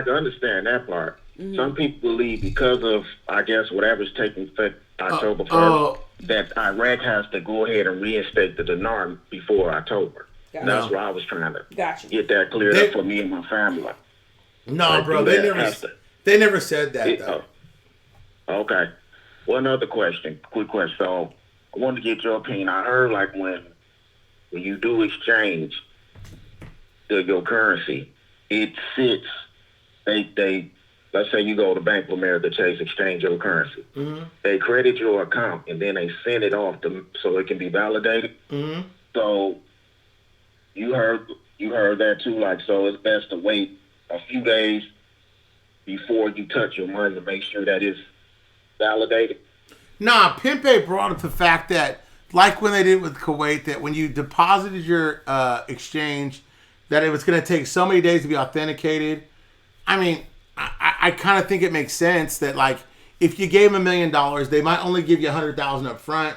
understand that part. Some people believe because of, I guess, whatever's taking effect October 1st, that Iraq has to go ahead and reinstate the dinar before October. Gotcha. That's why I was trying to Gotcha. get that cleared up for me and my family. No, bro, they never said that though. Okay. One other question, quick question. So I wanted to get your opinion. I heard like when you do exchange your currency, it sits. They let's say you go to Bank of America, Chase, exchange your currency. Mm-hmm. They credit your account and then they send it off so it can be validated. Mm-hmm. So you heard that too. Like, so it's best to wait a few days before you touch your money to make sure that it's validated. Nah, Pimpe brought up the fact that, like when they did with Kuwait, that when you deposited your exchange, that it was going to take so many days to be authenticated. I mean, I kind of think it makes sense that, like, if you gave them $1 million, they might only give you $100,000 up front.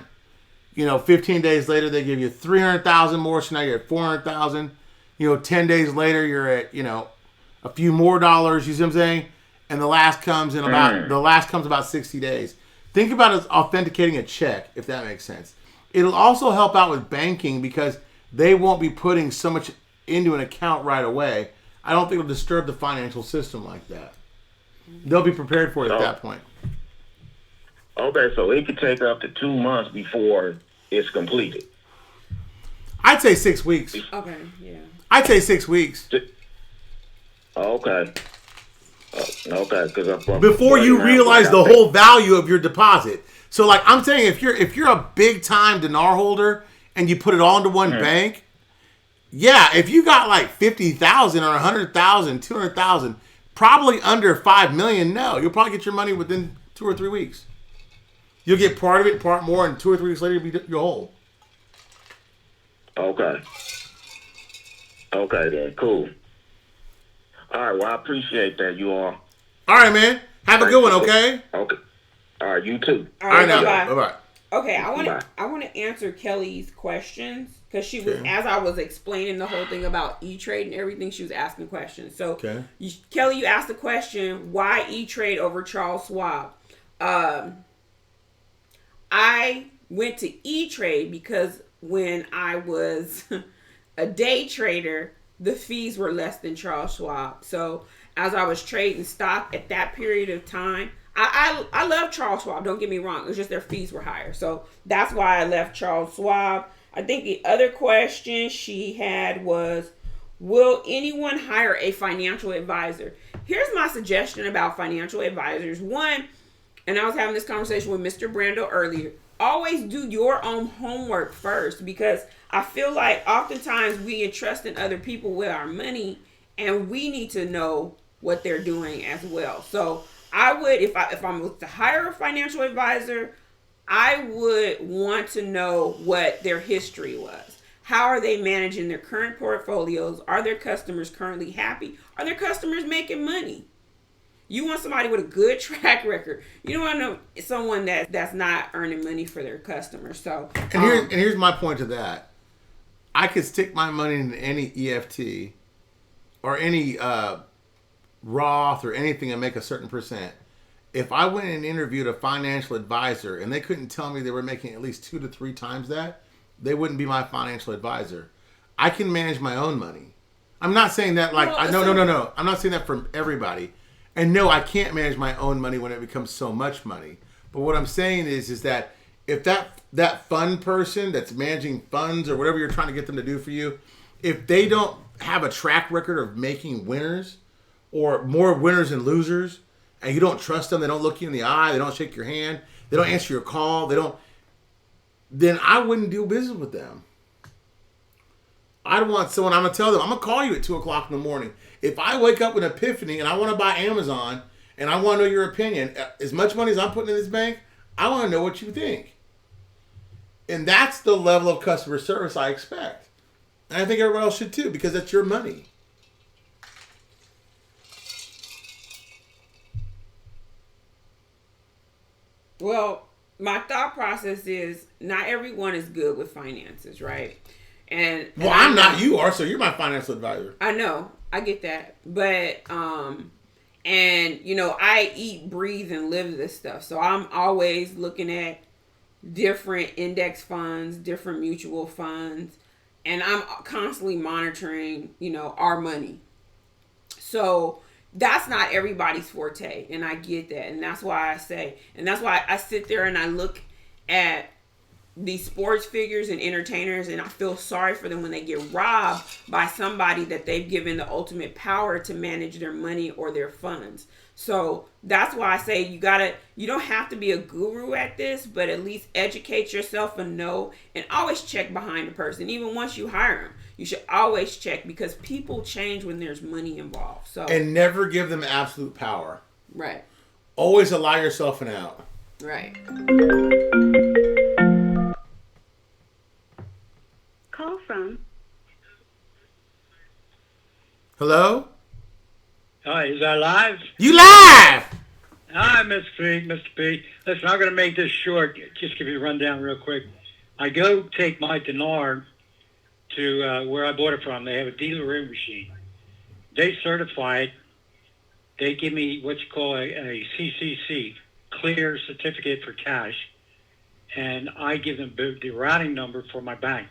15 days later they give you $300,000 more, so now you're at $400,000. 10 days later you're at a few more dollars. You see what I'm saying? And the last comes about 60 days. Think about it as authenticating a check, if that makes sense. It'll also help out with banking because they won't be putting so much into an account right away. I don't think it'll disturb the financial system like that. They'll be prepared for it at that point. Okay, so it could take up to 2 months before it's completed. I'd say 6 weeks. Okay, yeah. I'd say 6 weeks. Okay. Okay, because before you realize the whole value of your deposit. So, like I'm saying, if you're a big time dinar holder and you put it all into one bank, yeah, if you got like 50,000 or 100,000, 200,000, probably under 5 million, no, you'll probably get your money within 2 or 3 weeks. You'll get part of it, part more, and 2 or 3 weeks later you're whole. Okay. Okay, then, cool. All right, well, I appreciate that, you all. All right, man. Have a good one, okay? Okay. All right, you too. All right, now. Bye-bye. Okay, I want to answer Kelly's questions because she was, as I was explaining the whole thing about E-Trade and everything, she was asking questions. So, Kelly, you asked the question, why E-Trade over Charles Schwab? I went to E-Trade because when I was a day trader, the fees were less than Charles Schwab. So as I was trading stock at that period of time, I love Charles Schwab. Don't get me wrong. It's just their fees were higher. So that's why I left Charles Schwab. I think the other question she had was, will anyone hire a financial advisor? Here's my suggestion about financial advisors. One, and I was having this conversation with Mr. Brando earlier, always do your own homework first, because I feel like oftentimes we entrust in other people with our money and we need to know what they're doing as well. So I would, if I'm to hire a financial advisor, I would want to know what their history was. How are they managing their current portfolios? Are their customers currently happy? Are their customers making money? You want somebody with a good track record. You don't want to know someone that's not earning money for their customers. So, and here's my point to that. I could stick my money in any EFT or any Roth or anything and make a certain percent. If I went and interviewed a financial advisor and they couldn't tell me they were making at least 2 to 3 times that, they wouldn't be my financial advisor. I can manage my own money. I'm not saying that no. I'm not saying that for everybody. And no, I can't manage my own money when it becomes so much money. But what I'm saying is that if that fund person that's managing funds or whatever you're trying to get them to do for you, if they don't have a track record of making winners or more winners than losers, and you don't trust them, they don't look you in the eye, they don't shake your hand, they don't answer your call, then I wouldn't do business with them. I'd want someone, I'm going to tell them, I'm going to call you at 2 o'clock in the morning. If I wake up with an epiphany and I want to buy Amazon and I want to know your opinion, as much money as I'm putting in this bank, I want to know what you think. And that's the level of customer service I expect. And I think everyone else should too, because that's your money. Well, my thought process is not everyone is good with finances, right? And Well, I'm not. You are, so you're my financial advisor. I know, I get that, but and you know, I eat, breathe, and live this stuff, so I'm always looking at different index funds, different mutual funds, and I'm constantly monitoring, you know, our money. So that's not everybody's forte, and I get that, and that's why I say, and that's why I sit there and I look at these sports figures and entertainers, and I feel sorry for them when they get robbed by somebody that they've given the ultimate power to manage their money or their funds. So that's why I say you don't have to be a guru at this, but at least educate yourself and know, and always check behind the person. Even once you hire them, you should always check, because people change when there's money involved. So, and never give them absolute power. Right. Always allow yourself an out. Right. Call from. Hello? Hi, is that live? You live! Hi, Mr. P. Listen, I'm going to make this short. Just give you a rundown real quick. I go take my dinar to where I bought it from. They have a dealer machine. They certify it. They give me what you call a CCC, clear certificate for cash, and I give them the routing number for my bank.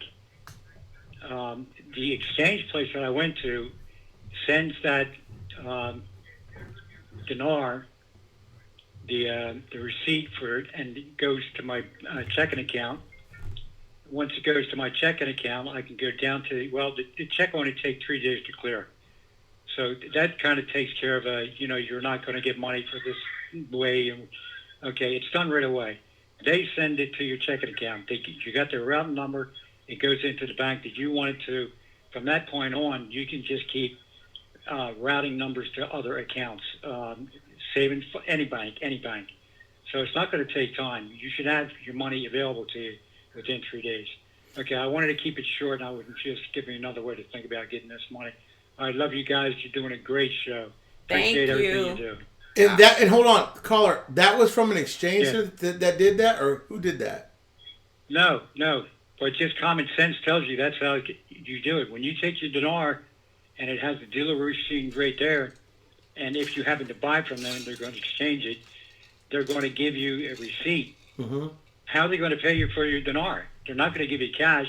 The exchange place that I went to sends that dinar, the receipt for it, and it goes to my checking account. Once it goes to my checking account, I can go down to, the check only takes 3 days to clear. So that kind of takes care of, you're not going to get money for this way. Okay, it's done right away. They send it to your checking account. You got their routing number. It goes into the bank that you want it to. From that point on, you can just keep routing numbers to other accounts, savings for any bank. So it's not going to take time. You should have your money available to you within 3 days. Okay, I wanted to keep it short, and I would just give you another way to think about getting this money. I love you guys. You're doing a great show. Appreciate everything you do. And hold on, caller. That was from an exchange that did that, or who did that? No. But just common sense tells you that's how you do it. When you take your dinar, and it has the dealer machine right there, and if you happen to buy from them, they're going to exchange it. They're going to give you a receipt. Mm-hmm. How are they going to pay you for your dinar? They're not going to give you cash.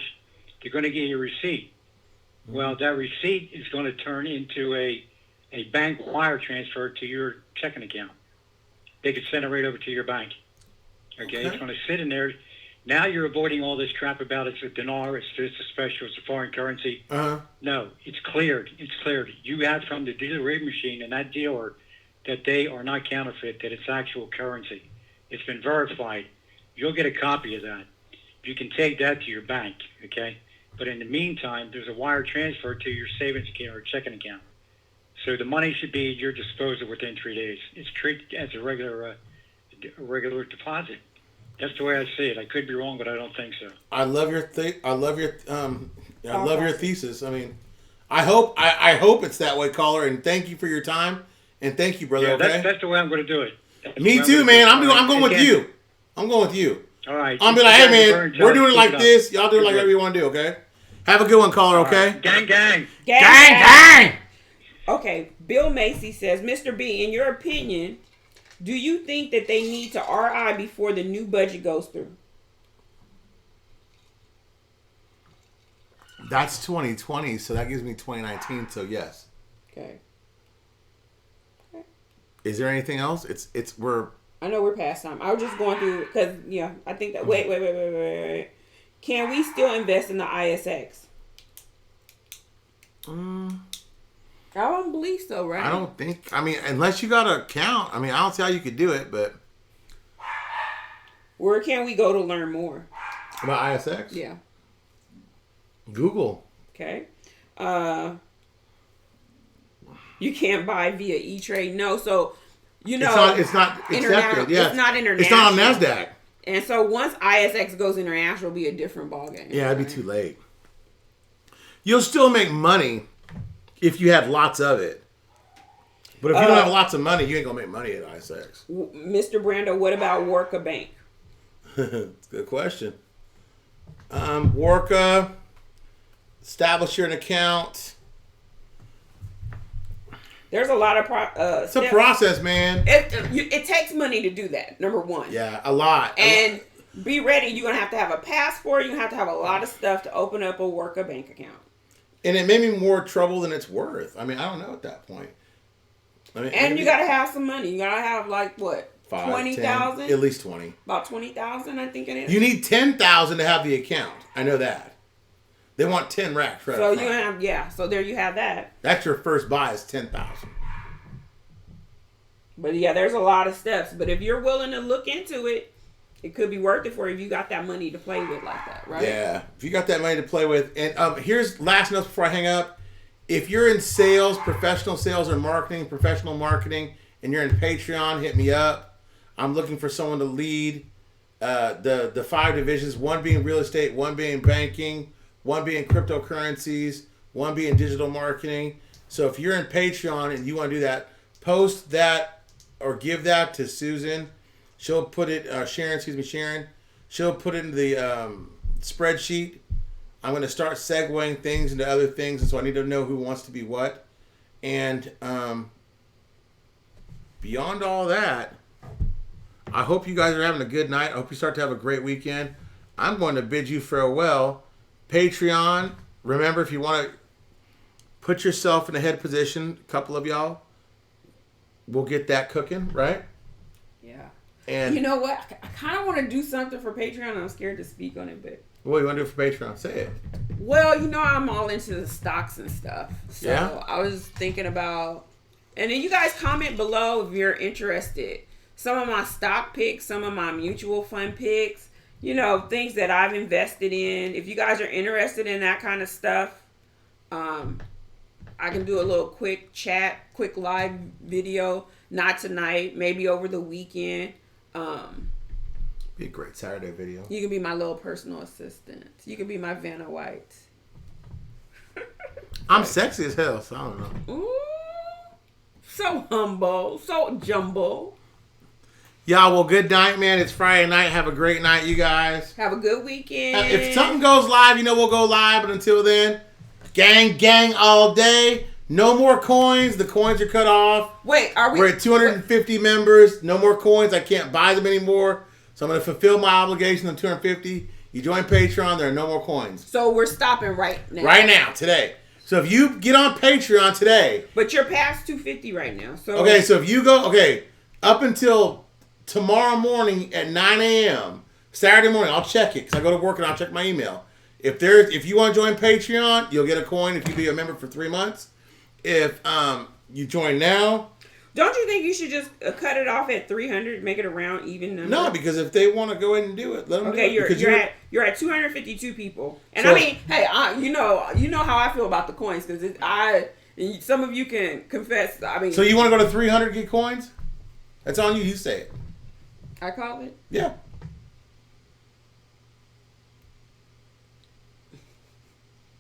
They're going to give you a receipt. Mm-hmm. Well, that receipt is going to turn into a bank wire transfer to your checking account. They could send it right over to your bank. Okay? It's going to sit in there. Now you're avoiding all this crap about it's a dinar, it's just a special, it's a foreign currency. Uh-huh. No, it's cleared. It's cleared. You have from the dealer rate machine and that dealer that they are not counterfeit, that it's actual currency. It's been verified. You'll get a copy of that. You can take that to your bank, okay? But in the meantime, there's a wire transfer to your savings account or checking account. So the money should be at your disposal within 3 days. It's treated as a regular deposit. That's the way I see it. I could be wrong, but I don't think so. I love your thesis. I mean, I hope it's that way, caller. And thank you for your time. And thank you, brother. Yeah, okay, that's the way I'm going to do it. Me too, man. I'm going with you. I'm going with you. All right. I'm be like, hey, man, we're doing it like this. Y'all do it like whatever you want to do. Okay. Have a good one, caller. Okay. Gang, gang. Gang. Okay, Bill Macy says, Mr. B, in your opinion, do you think that they need to RI before the new budget goes through? That's 2020, so that gives me 2019. So yes. Okay. Is there anything else? I know we're past time. I was just going through because I think that wait. Can we still invest in the ISX? I don't believe so, right? I don't think. I mean, unless you got an account. I mean, I don't see how you could do it, but where can we go to learn more about ISX? Yeah. Google. Okay. You can't buy via E-Trade. No, so it's not accepted. Yeah, it's not international. It's not on NASDAQ. And so once ISX goes international, it'll be a different ballgame. Yeah, it'd be too late. You'll still make money if you have lots of it. But if you don't have lots of money, you ain't going to make money at ISX. Mr. Brando, what about Worka Bank? That's a good question. Worka, establish your account. There's a lot of it's a process, man. It takes money to do that, number one. Yeah, a lot. And be ready. You're going to have a passport. You're going to have a lot of stuff to open up a Worka Bank account. And it made me more trouble than it's worth. I mean, I don't know at that point. I mean, and you got to have some money. You got to have, like, what? 20,000? At least 20. About 20,000, I think it is. You need 10,000 to have the account. I know that. They want 10 racks. Right, so you have, so there you have that. That's your first buy is 10,000. But yeah, there's a lot of steps. But if you're willing to look into it, it could be worth it for you if you got that money to play with like that, right? Yeah, if you got that money to play with. And here's last notes before I hang up. If you're in sales, professional sales or marketing, professional marketing, and you're in Patreon, hit me up. I'm looking for someone to lead the 5 divisions, one being real estate, one being banking, one being cryptocurrencies, one being digital marketing. So if you're in Patreon and you want to do that, post that or give that to Susan. She'll put it, Sharon. She'll put it in the spreadsheet. I'm going to start segueing things into other things, and so I need to know who wants to be what. And beyond all that, I hope you guys are having a good night. I hope you start to have a great weekend. I'm going to bid you farewell. Patreon, remember, if you want to put yourself in a head position, a couple of y'all, we'll get that cooking, right? Yeah. And you know what? I kind of want to do something for Patreon. I'm scared to speak on it, but... What do you want to do for Patreon? Say it. Well, I'm all into the stocks and stuff. So yeah? I was thinking about... And then you guys comment below if you're interested. Some of my stock picks, some of my mutual fund picks, things that I've invested in. If you guys are interested in that kind of stuff, I can do a little quick chat, quick live video. Not tonight, maybe over the weekend. Be a great Saturday video. You can be my little personal assistant. You can be my Vanna White. I'm sexy as hell, so I don't know. Ooh, so humble, so jumbo. Y'all, well, good night, man. It's Friday night. Have a great night, you guys. Have a good weekend. If something goes live, we'll go live. But until then, gang all day. No more coins. The coins are cut off. Wait, We're at 250 members. No more coins. I can't buy them anymore. So I'm going to fulfill my obligation of 250. You join Patreon, there are no more coins. So we're stopping right now. Right now, today. So if you get on Patreon today. But you're past 250 right now. So okay, so if you go, up until tomorrow morning at 9 a.m., Saturday morning, I'll check it because I go to work and I'll check my email. If you want to join Patreon, you'll get a coin if you be a member for 3 months. If you join now, don't you think you should just cut it off at 300, make it a round even number? No, because if they want to go ahead and do it, let them. Okay, do it. you're at 252 people, and so, I mean, hey, you know how I feel about the coins because some of you can confess. I mean, so you want to go to 300 get coins? That's on you. You say it. I call it. Yeah.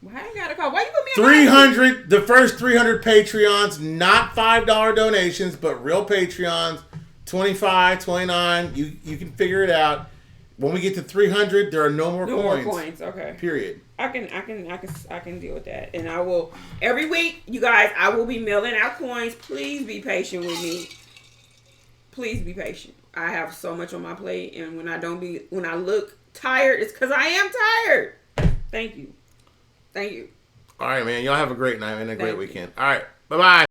Why I gotta call? Why you put me 300, the first 300 Patreons, not $5 donations, but real Patreons, 25, 29, you can figure it out. When we get to 300, there are no more coins. No more coins, okay. Period. I can deal with that. And I will, every week, you guys, I will be mailing out coins. Please be patient with me. Please be patient. I have so much on my plate, and when I look tired, it's because I am tired. Thank you. Thank you. All right, man. Y'all have a great night and a great weekend. All right. Bye-bye.